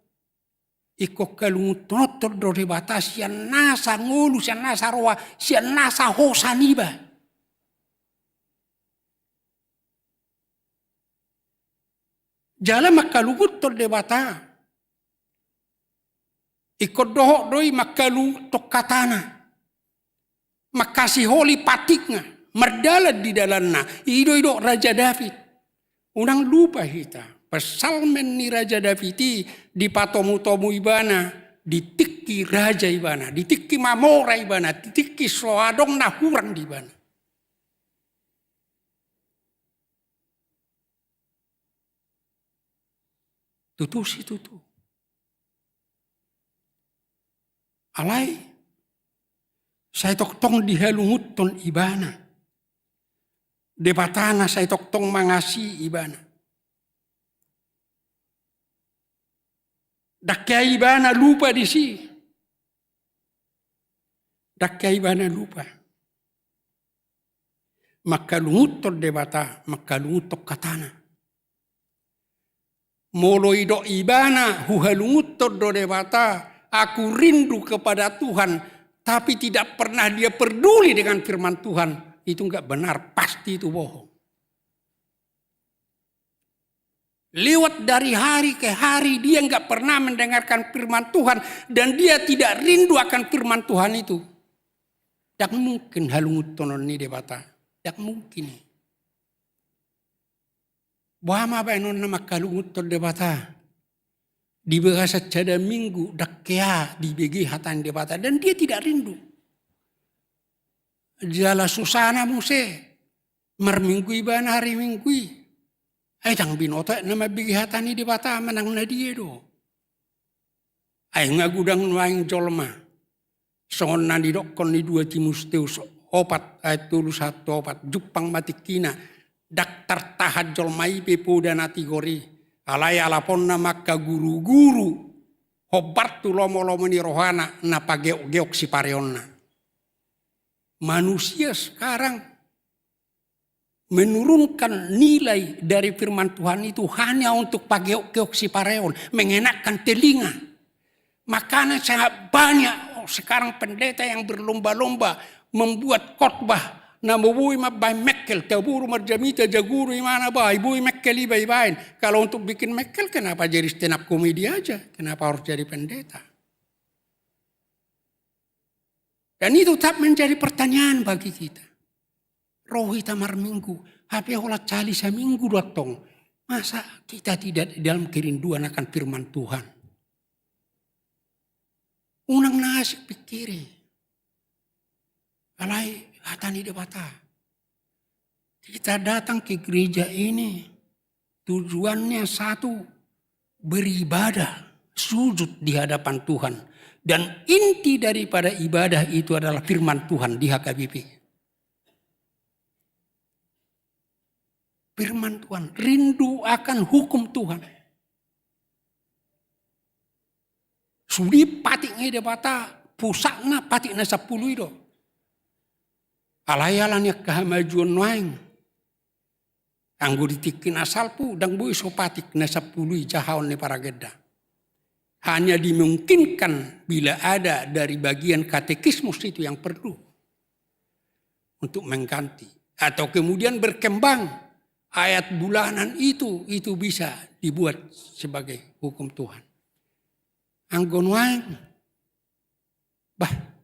Iko kalungut dari batas sian nasa ngulu, sian nasa roa, sian nasa hosaniba. Jala makalungut dari bata. Iko dohok doi makalungut katana. makasih holi patiknya, merdalat di dalamnya, ido Raja David. Unang lupa hita, pesalmen ni Raja David di patomu-tomu ibana, ditiki Raja ibana, ditiki Mamora ibana, ditiki Sloadong na hurang di ibana. Tutus itu tuh. Alai, saya toktong dihalungut ton ibana. Debatana saya toktong mangasi ibana. Dakya ibana lupa di si. Dakya ibana lupa. Maka lungut ton debata, maka lungut tok katana. Molo ido ibana huhalungut ton do debata. Aku rindu kepada Tuhan, tapi tidak pernah dia peduli dengan firman Tuhan. Itu enggak benar, pasti itu bohong. Lewat dari hari ke hari dia enggak pernah mendengarkan firman Tuhan dan dia tidak rindu akan firman Tuhan itu. Tak mungkin halungut tonon ni debata, tak mungkin. Bahama ba non nama kalungut ton debata. Di bahasa cada minggu dakya di begi hatan debata dan dia tidak rindu. Jala susana muse marminggu ibana hari minggu. Ay tang binota nama begi hatan di debata menang na dia do. Ay ngagudang nuaing jolma. Songon na didokon ni 2 Timotius 4 ayat 1 4 Jupang matikina daktar tahat jolmai pepo dan atigori. Alai alapon na maka guru-guru hobat tu lomo-lomo ni rohana na pageok-geok si pareonna. Manusia sekarang menurunkan nilai dari firman Tuhan itu hanya untuk pageok-geok si pareon, mengenakkan telinga. Makanya sangat banyak sekarang pendeta yang berlomba-lomba membuat khotbah. Na mabui mabay mekkel, taburu marjamita jaguru imana ba, ibui mekkel iba-ibain. Kalau untuk bikin mekkel, kenapa jadi stand up komedi aja? Kenapa harus jadi pendeta? Dan itu tetap menjadi pertanyaan bagi kita. Rohi tamar minggu, HP holat cali seminggu datang. Masa kita tidak dalam kerinduan akan firman Tuhan? Unang nasib pikiri. Alai hatani debata. Kita datang ke gereja ini tujuannya satu, beribadah, sujud di hadapan Tuhan. Dan inti daripada ibadah itu adalah firman Tuhan di HKBP. Firman Tuhan, rindu akan hukum Tuhan. Sudi patiknya debata, pusakna patikna 10 itu. Alayalannya kehamajuan waing. Anggo ditikin asalpu dan bui sopatik na 10 jahaon ni para geda. Hanya dimungkinkan bila ada dari bagian katekismus itu yang perlu untuk mengganti. Atau kemudian berkembang ayat bulanan itu bisa dibuat sebagai hukum Tuhan. Anggon waing. Bah.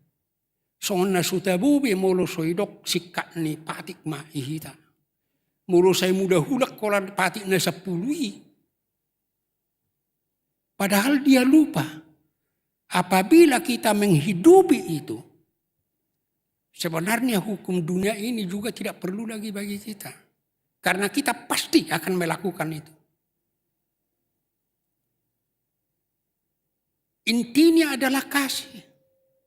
Songon na sutabubi molo soidok sikat ni patik ma ihita. Molo saya mudah hulak kolan patik na 10. Padahal dia lupa. Apabila kita menghidupi itu. Sebenarnya hukum dunia ini juga tidak perlu lagi bagi kita. Karena kita pasti akan melakukan itu. Intinya adalah kasih.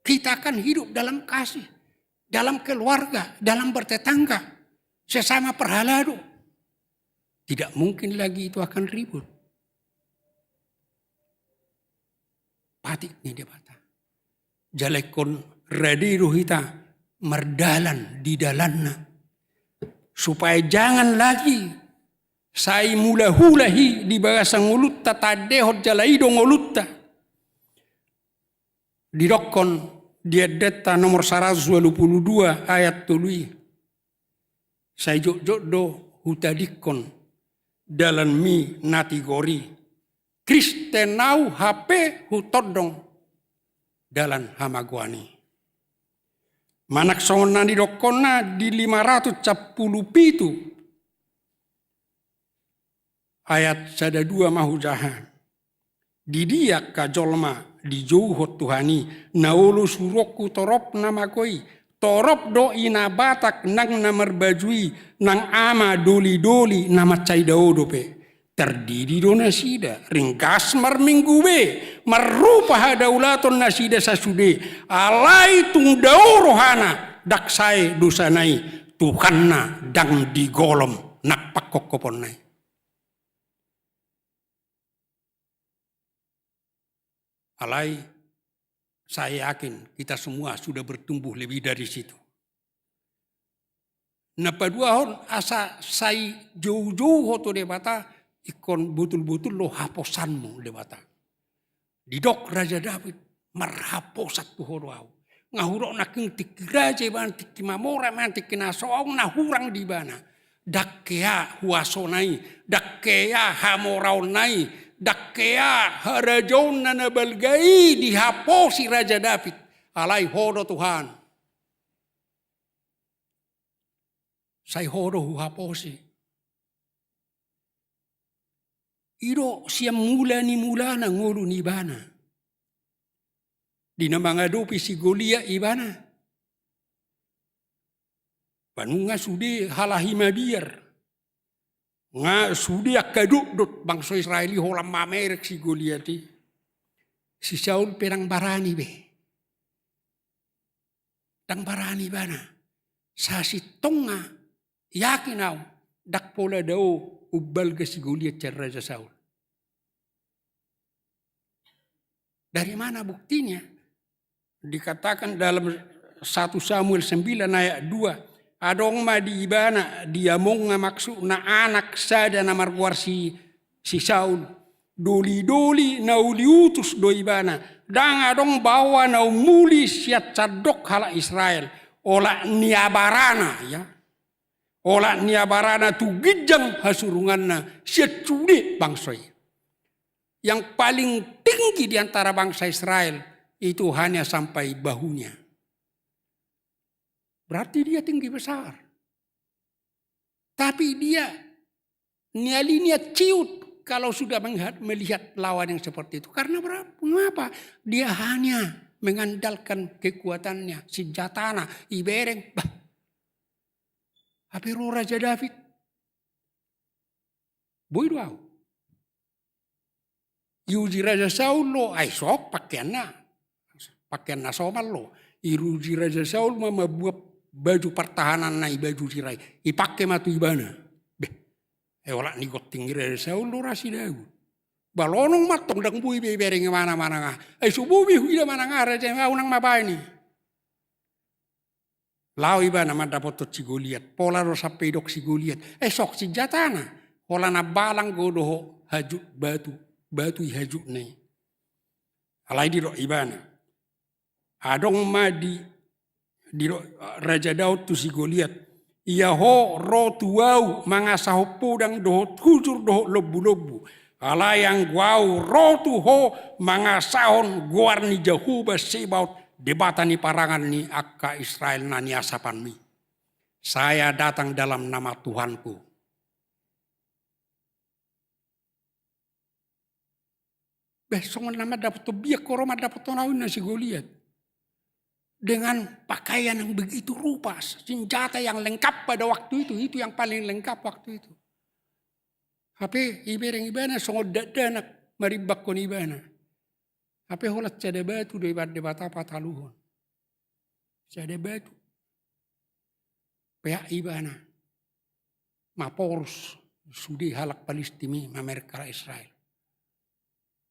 Kita akan hidup dalam kasih, dalam keluarga, dalam bertetangga, sesama perhalado. Tidak mungkin lagi itu akan ribut. Patiknya dia bata. Jalekon radiru hita merdalan di dalanna. Supaya jangan lagi saya mula hulahi di bahasa ngulutta tadehot jalaido ngulutta. Didokon dia deta nomor 122 ayat tului. Saya jok do hutadikon dalam mi nati gori. Kristenau HP hutodong dalam hamaguani. Manak sona di dokona di 510 ayat 1 mahujahan. Di dia kajolma di jauhot Tuhani naulu suroku torop nama koi torop do ina batak nang namar bajui nang ama doli nama cai daodope terdiri do nasida ringkas mar minggu be marupa hadaulaton nasida sasude alai tung dao rohana daksai dosanai Tuhanna dang digolom nak pakokopon nai. Alai, saya yakin kita semua sudah bertumbuh lebih dari situ. Napa dua hon asa sai jauh-jauh hoto debata ikon betul-betul lo haposanmu debata. Didok Raja David marhaposat tu hodoau. Ngahurok naking tiki raja ban tiki mamora man tiki nasoong nahurang di bana. Dakkea huasonai, dakkea hamoraonai. Dakkea harajaun na balgai dihaposi Raja David. Alai hodo Tuhan. Sai hodo huhaposi. Iro siam mula na ngulu ni bana. Di namangadopi si Golia ibana. Panunga sudi halahima biar. Nga sudi akaduk bangsa Israeli holam mamerek si Goliati. Si Saul perang barani be. Dang barani bana. Sa si tonga yakin au dak pola dao ubal ke si Goliat cer Raja Saul. Dari mana buktinya? Dikatakan dalam 1 Samuel 9 ayat 2. Adong ma di ibana dia mong nga maksud na anak sada na marguar si Saul. Doli-doli na uliutus do ibana. Dang adong bawa na umuli siat sadok hala Israel. Ola niabarana ya. Ola niabarana tu gijang hasurungan na siat cudi bangsoy. Yang paling tinggi di antara bangsa Israel itu hanya sampai bahunya. Berarti dia tinggi besar. Tapi dia nyalinya ciut kalau sudah melihat lawan yang seperti itu. Karena mengapa? Dia hanya mengandalkan kekuatannya, senjatana, ibereng. Tapi Raja David. Boy Yuji Raja Saul lo, ay sok pakaian na somal lo. Iruji Raja Saul mama buat baju pertahanan nai baju sirai ipake matu ibana olak ni got tinggi Raja Saul lo rasi dagu balonong matong dang bui bebereng mana-mana nga sububi huida mana nga Raja unang mabai ni lau ibana madapotot si Goliat pola ro sampai dok si Goliat sok si jatana hola na balang godoho haju batu ihaju nai alai di ro ibana adong madi di Raja Daud tu si Goliat. Ia ho ro tuau mangasaho podang doho hujur doho lobu-lobu. Ala yang guau ro tu ho mangasahon guar ni Jehuba sebaut debatani parangan ni akka Israel nani asapan mi. Saya datang dalam nama Tuhanku. Besok nama dapat biak koroma dapat tonawin na si Goliat. Dengan pakaian yang begitu rupa, senjata yang lengkap pada waktu itu yang paling lengkap waktu itu. Tapi ibereng ibana songod dadanak maribak kon ibana. Tapi holat cada batu debat apa taluhon. Cada batu. Pihak ibana. Maporus sudi halak Palestimi mamerkara Israel.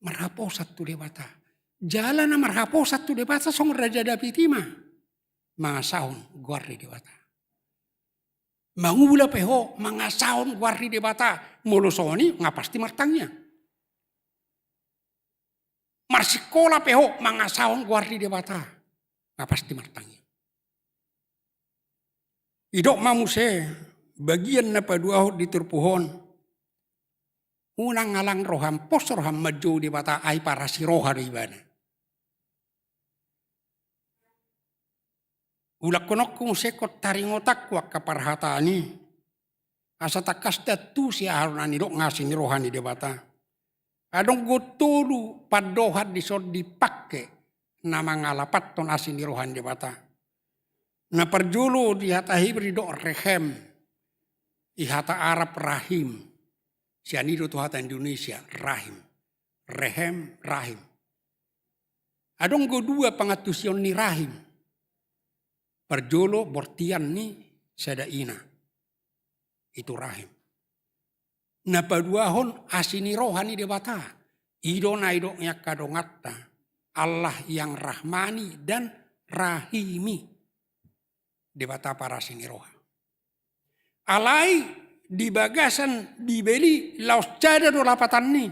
Marhaposat tu debata. Jalan na marhaposat tu debata song Raja David ima. Mangasahon guardi debata. Mangula peho mangasahon guardi debata. Molosoni ngapasti martangnya. Marsikola peho mangasahon guardi debata. Ngapasti martangnya. Idok mamuse bagian na paduahot di terpuhon. Unang ngalang roham pos roham maju debata ay para si roha di ibana. Ulak konokung sekot taringotak wak kaparhatani. Asa takas datu si aharunani dok ngasih ni rohani debata. Adong gotolu padohat disod dipake nama ngalapat ton asin ni rohani debata. Na perjulu di hata Hibri dok rehem. Ihata Arab rahim. Sianido tu hata Indonesia rahim. Rehem rahim. Adong go dua pangatusion ni rahim. Perjolo bortian ni sadaina. Itu rahim. Na paduahon asini rohani debata. Ido na ido nya kadongatta. Allah yang rahmani dan rahimi. Debata para sini roha. Alai di bagasan dibeli laos jada do lapatan ni.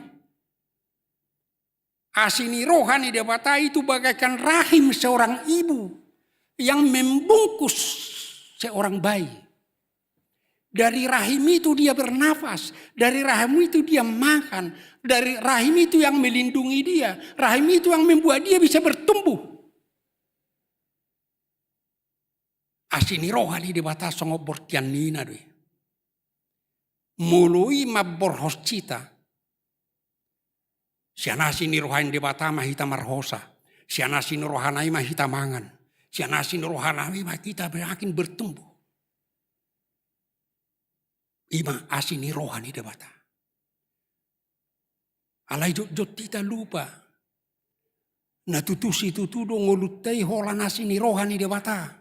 Asini rohani debata itu bagaikan rahim seorang ibu yang membungkus seorang bayi. Dari rahim itu dia bernafas. Dari rahim itu dia makan. Dari rahim itu yang melindungi dia. Rahim itu yang membuat dia bisa bertumbuh. Asini rohani debata songo bortian nina doi. Mului mabor hoscita. Siana asini rohani debata mahita marhosa. Siana asini rohanai mahita mangan. Siana asini rohanai mahita berakin bertumbuh. Ima asini rohani debata. Alai jot tita lupa. Na tutusi tutudo ngolutai hola asini rohani debata.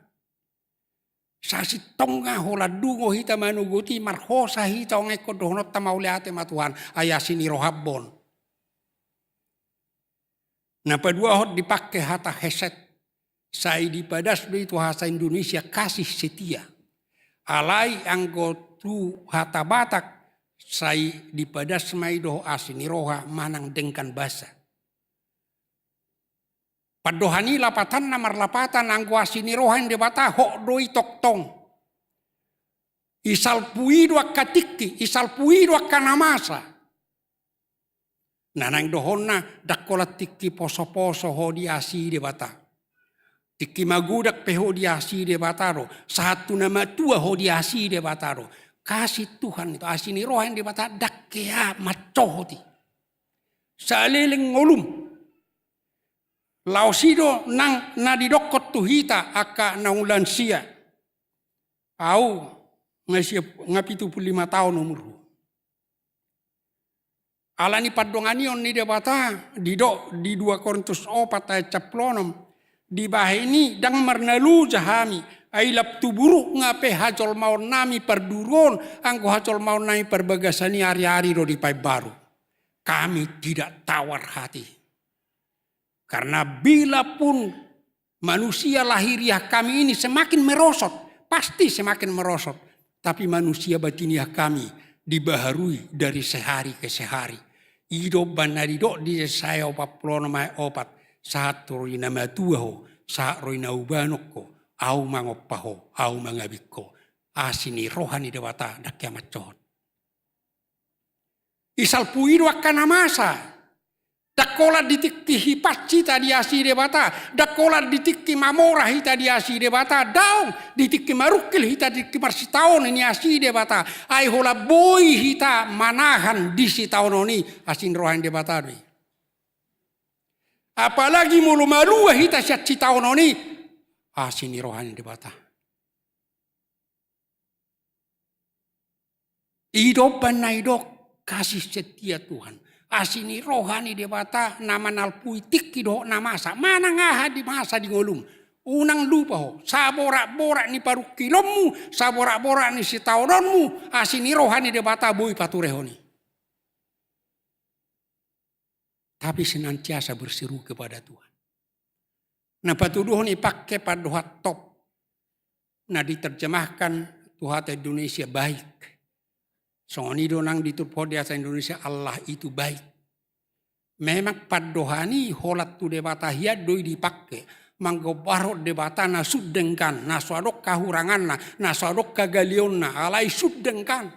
Sasi tonga hola dungo hita manuguti marhosa hita ongeko dohnot tamauleate matuhan ayasini rohabon. Na padua hot dipakai hata heset. Sai di padas itu bahasa Indonesia kasih setia. Alai anggotu hata Batak. Sai di padas maido asini roha manang dengkan basa. Padohani lapatan namar lapatan anggo asini rohan debata hok doi toktong. Isal pui dua katiki, isal pui dua kanamasa. Nanang dohonna dakola tiki poso-poso ho diasi debata. Tiki magudak peho diasi debata ro. Satu nama tua ho diasi debata ro. Kasih Tuhan itu asini rohan debata dakkea macohoti. Saleleng ngolum. Lausido nang nadidokot tuhita aka naulansia. Au ngapitu 75 tahun umurku. Alani padonganion ni debata di 2 Korintus 4 ayat 10 di bahini dang marnalu jahami ailap tuburu ngape hajol maun nami perduron anggo hajol maun nami perbagasani hari-hari do di pai baru. Kami tidak tawar hati. Karena bila pun manusia lahiriah kami ini semakin merosot. Pasti semakin merosot. Tapi manusia batiniah kami dibaharui dari sehari ke sehari. Ido banarido di saya opat plono mai opat. Saat roina matuaho. Saat roina ubanoko. Au mangopaho. Au mangabiko. Asini rohani dewata dak kiamat cohot. Isal puido akan masa. Dakola ditikki hipaci tadi asi debata. Dakola ditikki mamora hita di asi debata. Daung ditikki marukil hita ditikki marsitaon ini asi debata. Ai hola boy hita manahan di sitaon ini asin rohan debata. Apalagi mulu malua hita siat sitaon ini asin rohan debata. Idopan na idok kasih setia Tuhan. Asini rohani debata nama nalpuitik kido namasa. Mana ngaha di masa di ngolum. Unang lupa ho. Saborak-borak ni paru kilommu. Saborak-borak ni sitaononmu. Asini rohani debata bui paturehoni. Tapi senantiasa berseru kepada Tuhan. Nah patuduhon ipakai paduhat top. Nah diterjemahkan Tuhan Indonesia baik. Songoni donang diturpo di asa Indonesia Allah itu baik. Memang padohani holat tu debata hiad doi dipakai. Manggobarot debata na sudengkan. Na suadok kahurangan na suadok kagalion na alai sudengkan.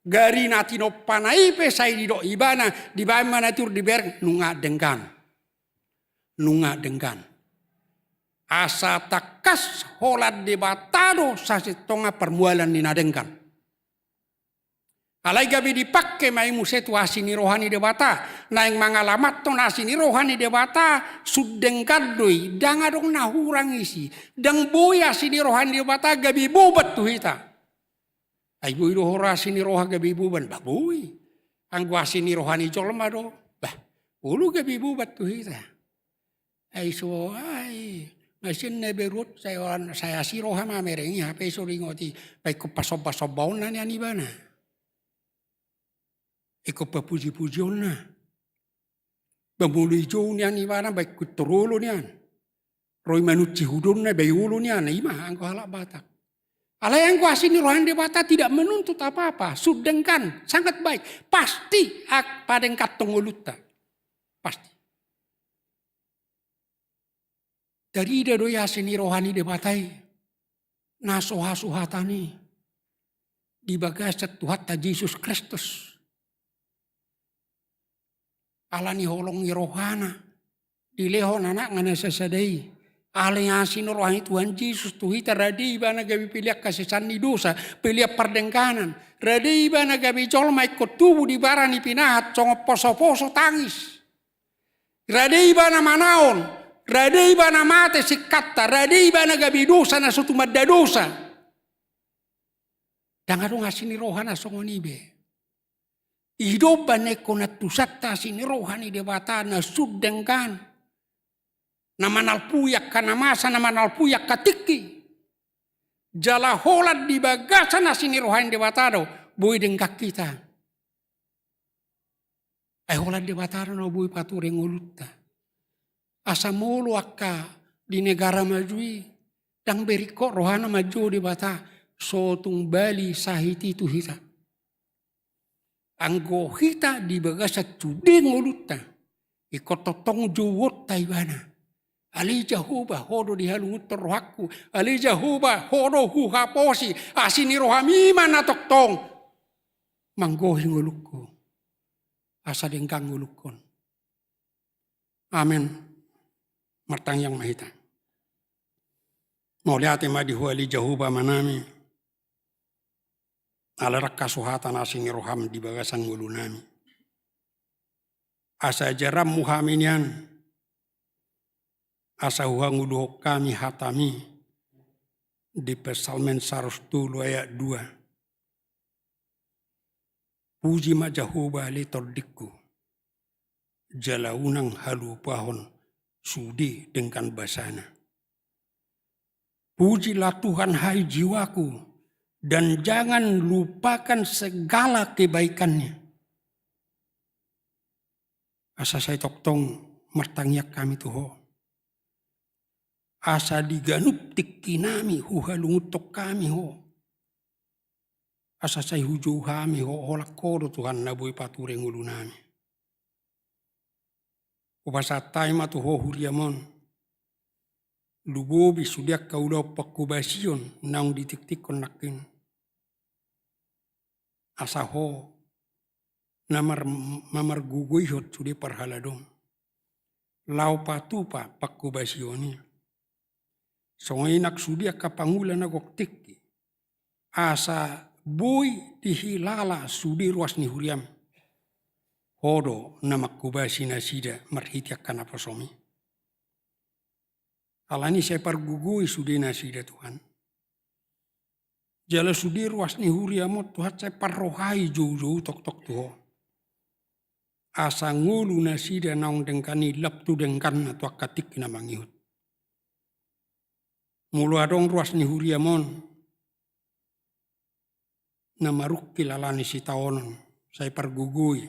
Gari natino panai pesai di dok ibana. Di bama natur di ber nunga dengkan. Nunga dengkan. asa takas holat debatado sasetonga permualan ninadengkan. Alai gabi dipakai mai musetu asini rohani debata, naing mangalamat ton asini rohani debata sudeng kadoi dang adong nahurang isi, dang boy asini rohani debata gabi bubat tu hita. Ai boy rohora asini roha gabi buban bah boy, anggu asini rohani jolma do, bah ulu gabi bubat tu hita. Ai so ai masin neberut saya si roha mamerengi hape so ringoti, pai kupasob-pasobbaon nani anibana. Iko papuji-pujion na. Bamuli jo niyan iwana baik kuturolo niyan. Roy manuci hudon na bayulo niyan. Ima angko halak batak. Alay angko asini rohan debata tidak menuntut apa-apa. Sudengkan sangat baik. Pasti padeng katong ulutta. Pasti. Dari ida doi asini rohani debatai. Nasoha-suhatani. Di bagasat Tuhan Yesus Kristus. Alani holong rohana. Dilehon anak ngana sasadai. Alani asin rohani Tuhan Yesus tuhita radhi bana gabi piliak kasesani dosa. Piliak perdengkanan. Radhi bana gabi jolma ikut tubuh di barani pinahat. Songo poso-poso tangis. Radhi bana manaon. Radhi bana mate sikata. Radhi bana gabi dosa na sutumadda dosa. Dangadong asini rohana songonibe. Idoban eko na tusatta sini rohani debata na sudengkan. Na manalpuyak ka namasa na manalpuyak katiki. Jala holat di bagasan na sini rohani debata do. Boy dengkak kita. Ay holat debata do boy patureng ulutta. Asa mulu akka di negara majui. Dang beriko rohana maju debata. Sotung bali sahiti tuhita. Anggo hita di bagasat tudeng ulutta. Ikototong juwot taibana. Ali jahuba hodo dihalungut terrohaku. Ali jahuba hodo huhaposi. Asini rohamima na toktong. Manggohi ngulukku. Asa dengkang ngulukon. Amin. Martang yang mahita. Mauliate madihu ali jahuba manami. Alarak kasuhatan asing roham di bagasan ngulunami. Asa jaram muhaminian. Asa huang nguluhok kami hatami. Di Psalmen 110 ayat 2. Puji majahuba li tordikku. Jalaunang halupahon sudi dengan basana. Pujilah Tuhan hai jiwaku. Dan jangan lupakan segala kebaikannya. Asa saya toktong mertangyak kami tuho. Asa diganup tikinami huhalungutok kami ho. Asa saya huju kami ho olak kodo Tuhan naboy patureng ulunami. Upasatay matuho huriamon. Lubobi sudiak kaulau pakubasion naung ditik-tik konakin. Asaho mamar guguihot sudi parhaladong. Lau patupa pakubasioni. Songinak sudiak kapangulan agok-tik. Asa boy dihilala sudi ruas ni huriam. Hodo namak kubasi nasida marhitiak kanapasomi. Alani saya pargugui sudi nasida Tuhan. Jala sudi ruas ni huriamot Tuhan saya parrohai jauh-jauh tok-tok tuho. Asa ngulu nasida naung dengkani laptu dengkan atau akatik na mangihut. Mulu adong ruas ni huriamon. Namaruk kilalani si taonon. Saya pargugui.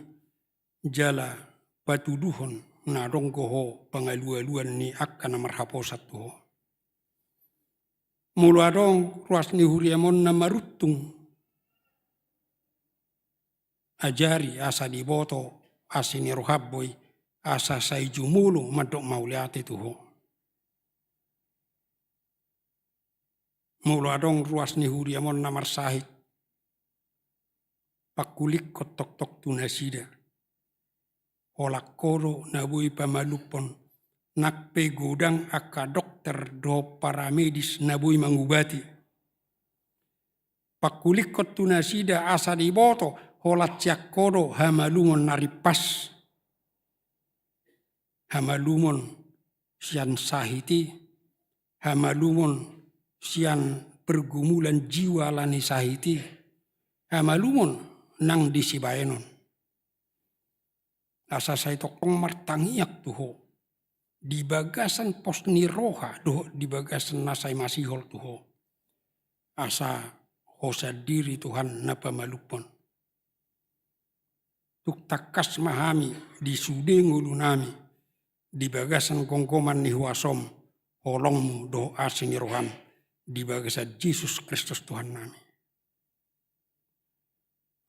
Jala batu duhon. Nadong koho pangalu-aluan ni akka namarhaposat tuho. Mulu adong ruas ni huriamon na marutung. Ajari asa diboto asini rohabboy asa say jumulu madok mauliati tuho. Mulu adong ruas ni huriamon na marsahit. Pakulik kotok-tok tunasida. Olak koro na buhay pamalupon nak pegodang aka dokter do para medis nabui mangubati. Pakulikot tunasida asa diboto holat ciakodo hamalumon naripas. Hamalumon sian sahiti, hamalumon sian pergumulan jiwa lani sahiti, hamalumon nang disibaenon. Asa saya tokong martangiak tuho, di bagasan pos niroha doh di bagasan nasai masihol tuho. Asa hosa diri Tuhan napa malupon. Tuk takas mahami di sude ngulunami, di bagasan kongkoman ni huasom, holongmu doh asing roham, di bagasan Yesus Kristus Tuhan nami.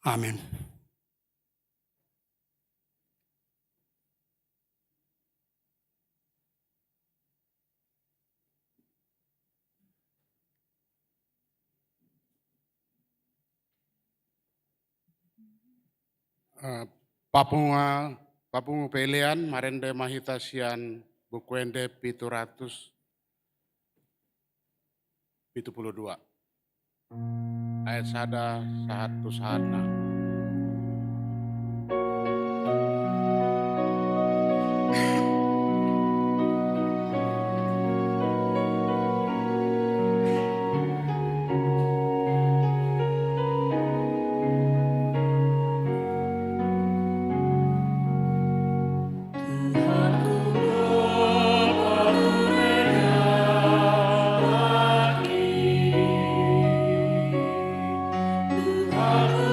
Amin. Papungu pelian marende mahita sian bukuende 772. Ayat sada satu sahana. Aku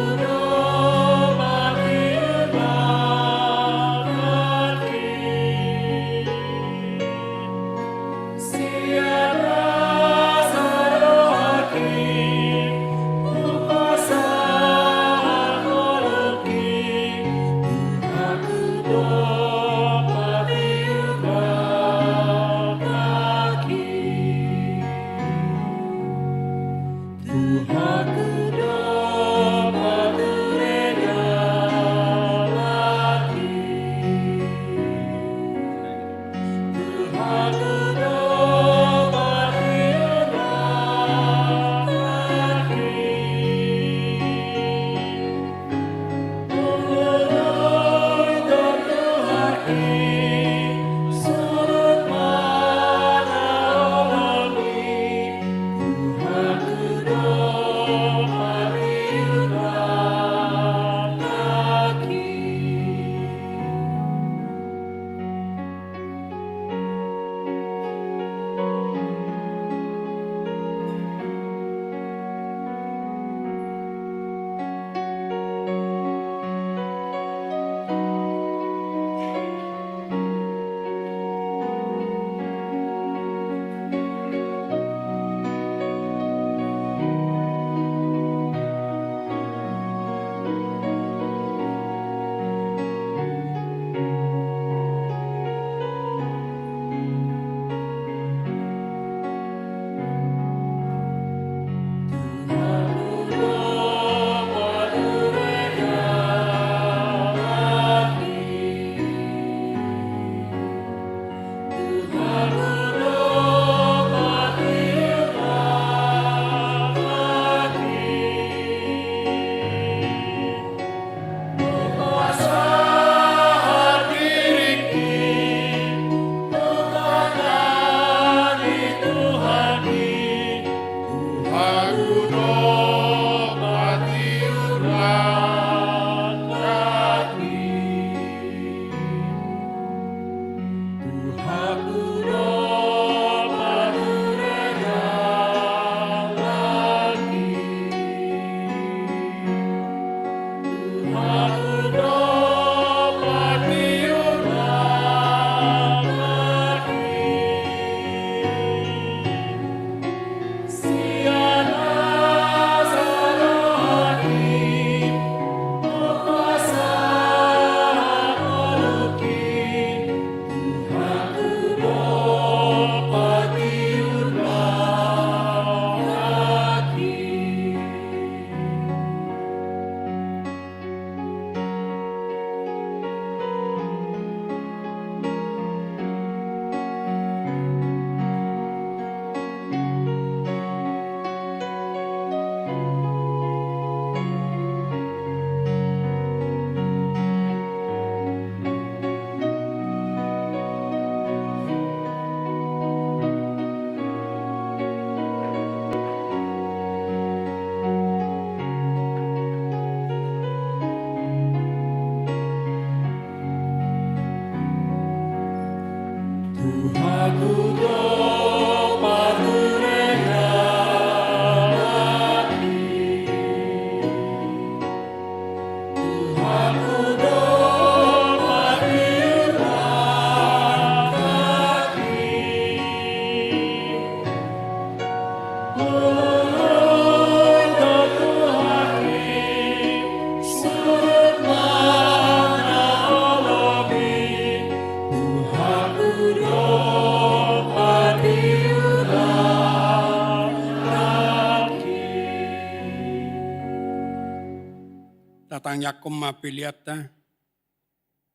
Tatanya kema peliata.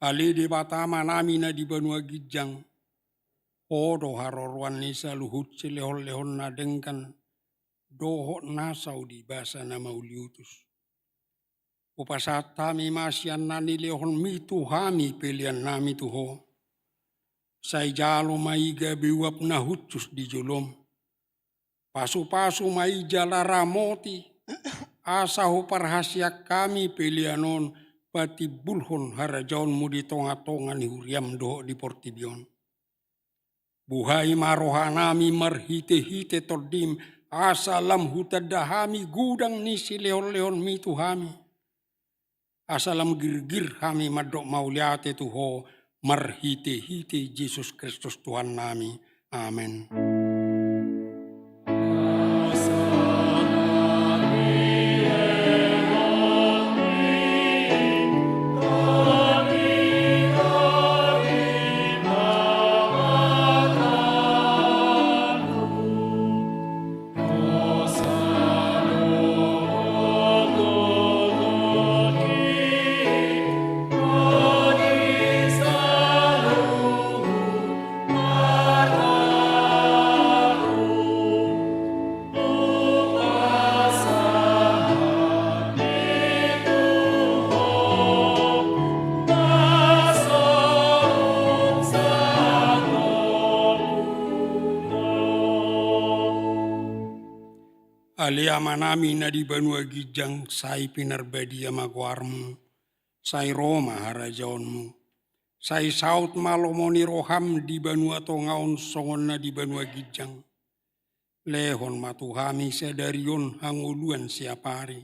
Ali di batama nami na di Banua Gijang. Odo harorwan nisa luhut silehon-lehon na dengkan. Dohot nasau di basa na mauliutus. Upasata mi masian nani lehon mitu hami pelian nami tuho. Sai jalo maiga biwap na hutus di jolom. Pasu-pasu mai jala ramoti. Asa ho parhasiak kami pelianon pati bulhon harajaon mu di tonga-tonga ni huriam doho di Portibion. Buhai marohanami marhite-hite tordim asa lam hutadahami gudang nisi lehon-lehon mitu hami. Asa lam gir-gir kami madok mauliate tuho marhite-hite Yesus Kristus Tuhan nami. Amin. Alia manami na di Banua Gijang, sai pinarbadi amaguarmu, sai Roma harajaonmu, sai saut malomoni roham di Banua Tongaon songon na di Banua Gijang, lehon matuhami sedarion hanguluan siapari,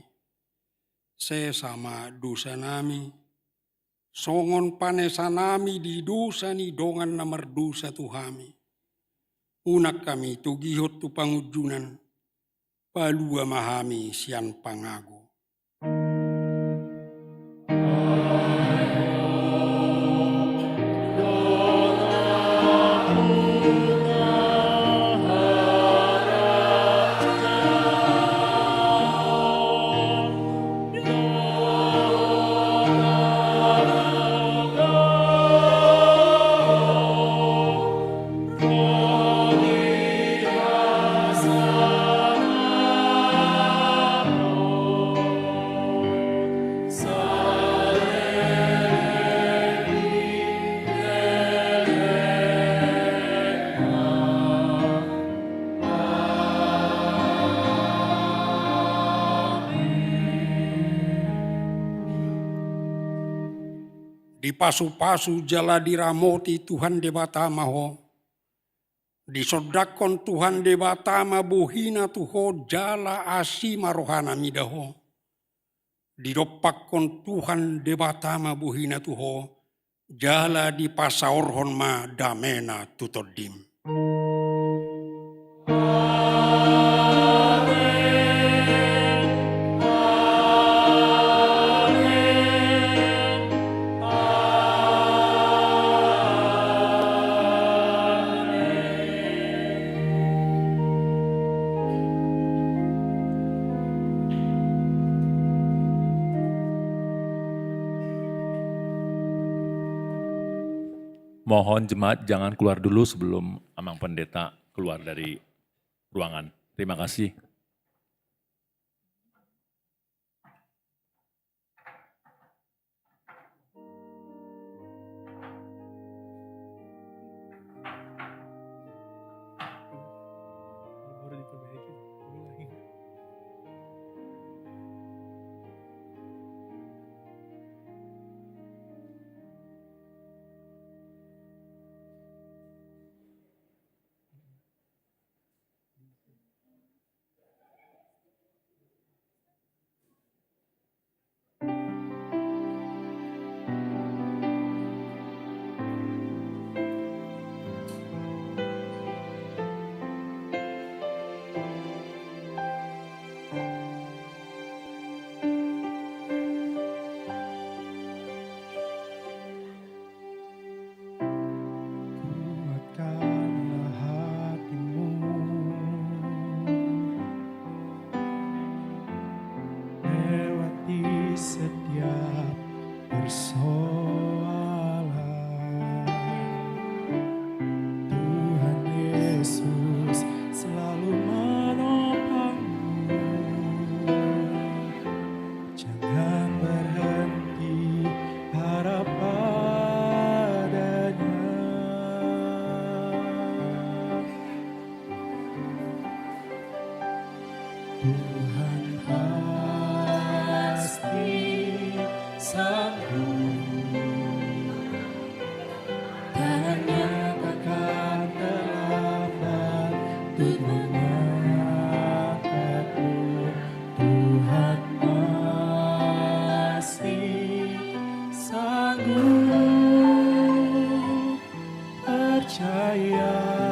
sesama dosa nami, songon panesanami di dosa ni dongan namar dosa tuhami, unak kami tugihot tu pangujunan, palua mahami sian pangago. Di pasu-pasu jala diramoti Tuhan debatama ho. Di sodakon Tuhan debatama buhina tuho jala asima rohana midaho. Di dopakon Tuhan debatama buhina tuho jala di pasaorhon ma damena tutodim. Mohon jemaat jangan keluar dulu sebelum Amang Pendeta keluar dari ruangan. Terima kasih. Tuhan pasti sanggup, tangannya takkan terlambat untuk mengangkatmu. Tuhan masih sanggup, percayalah,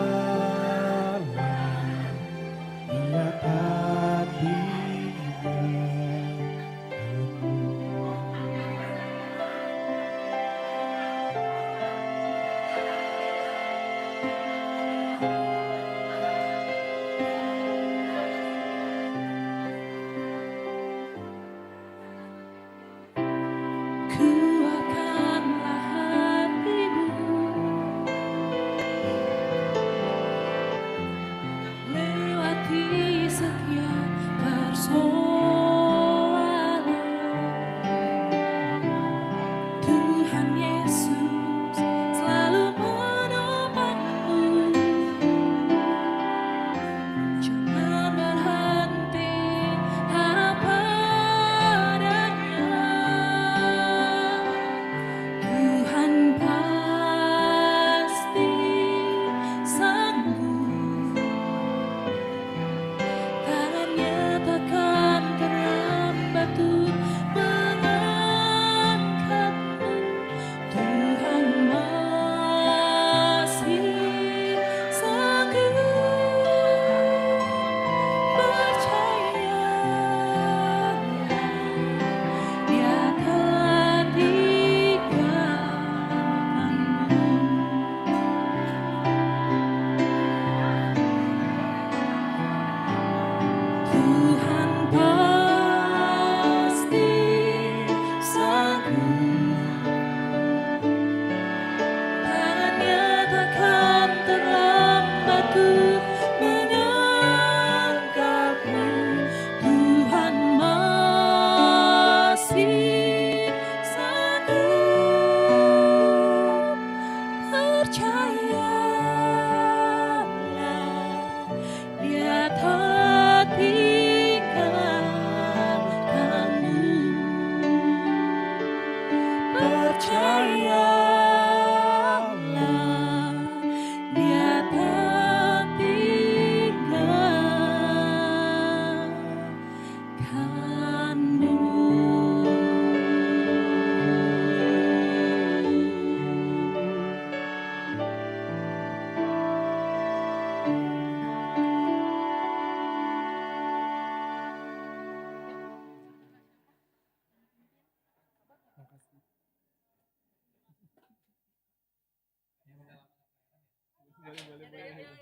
Dia tak tinggalkanmu. Kuatkanlah hatimu, lewati setiap persoalan. Tuhan Yesus selalu menopangmu. Jangan berhenti harap padanya. Tuhan pasti sanggup, tangannya takkan terlambat untuk mengangkatmu. Tuhan masih sanggup, percayalah, Dia tak tinggalkanmu. Tuhan pasti sanggup, tangannya takkan terlambat untuk mengangkatmu. Tuhan masih sanggup, percayalah, Dia tak tinggalkanmu. Percayalah, Dia tak tinggalkanmu. Boleh.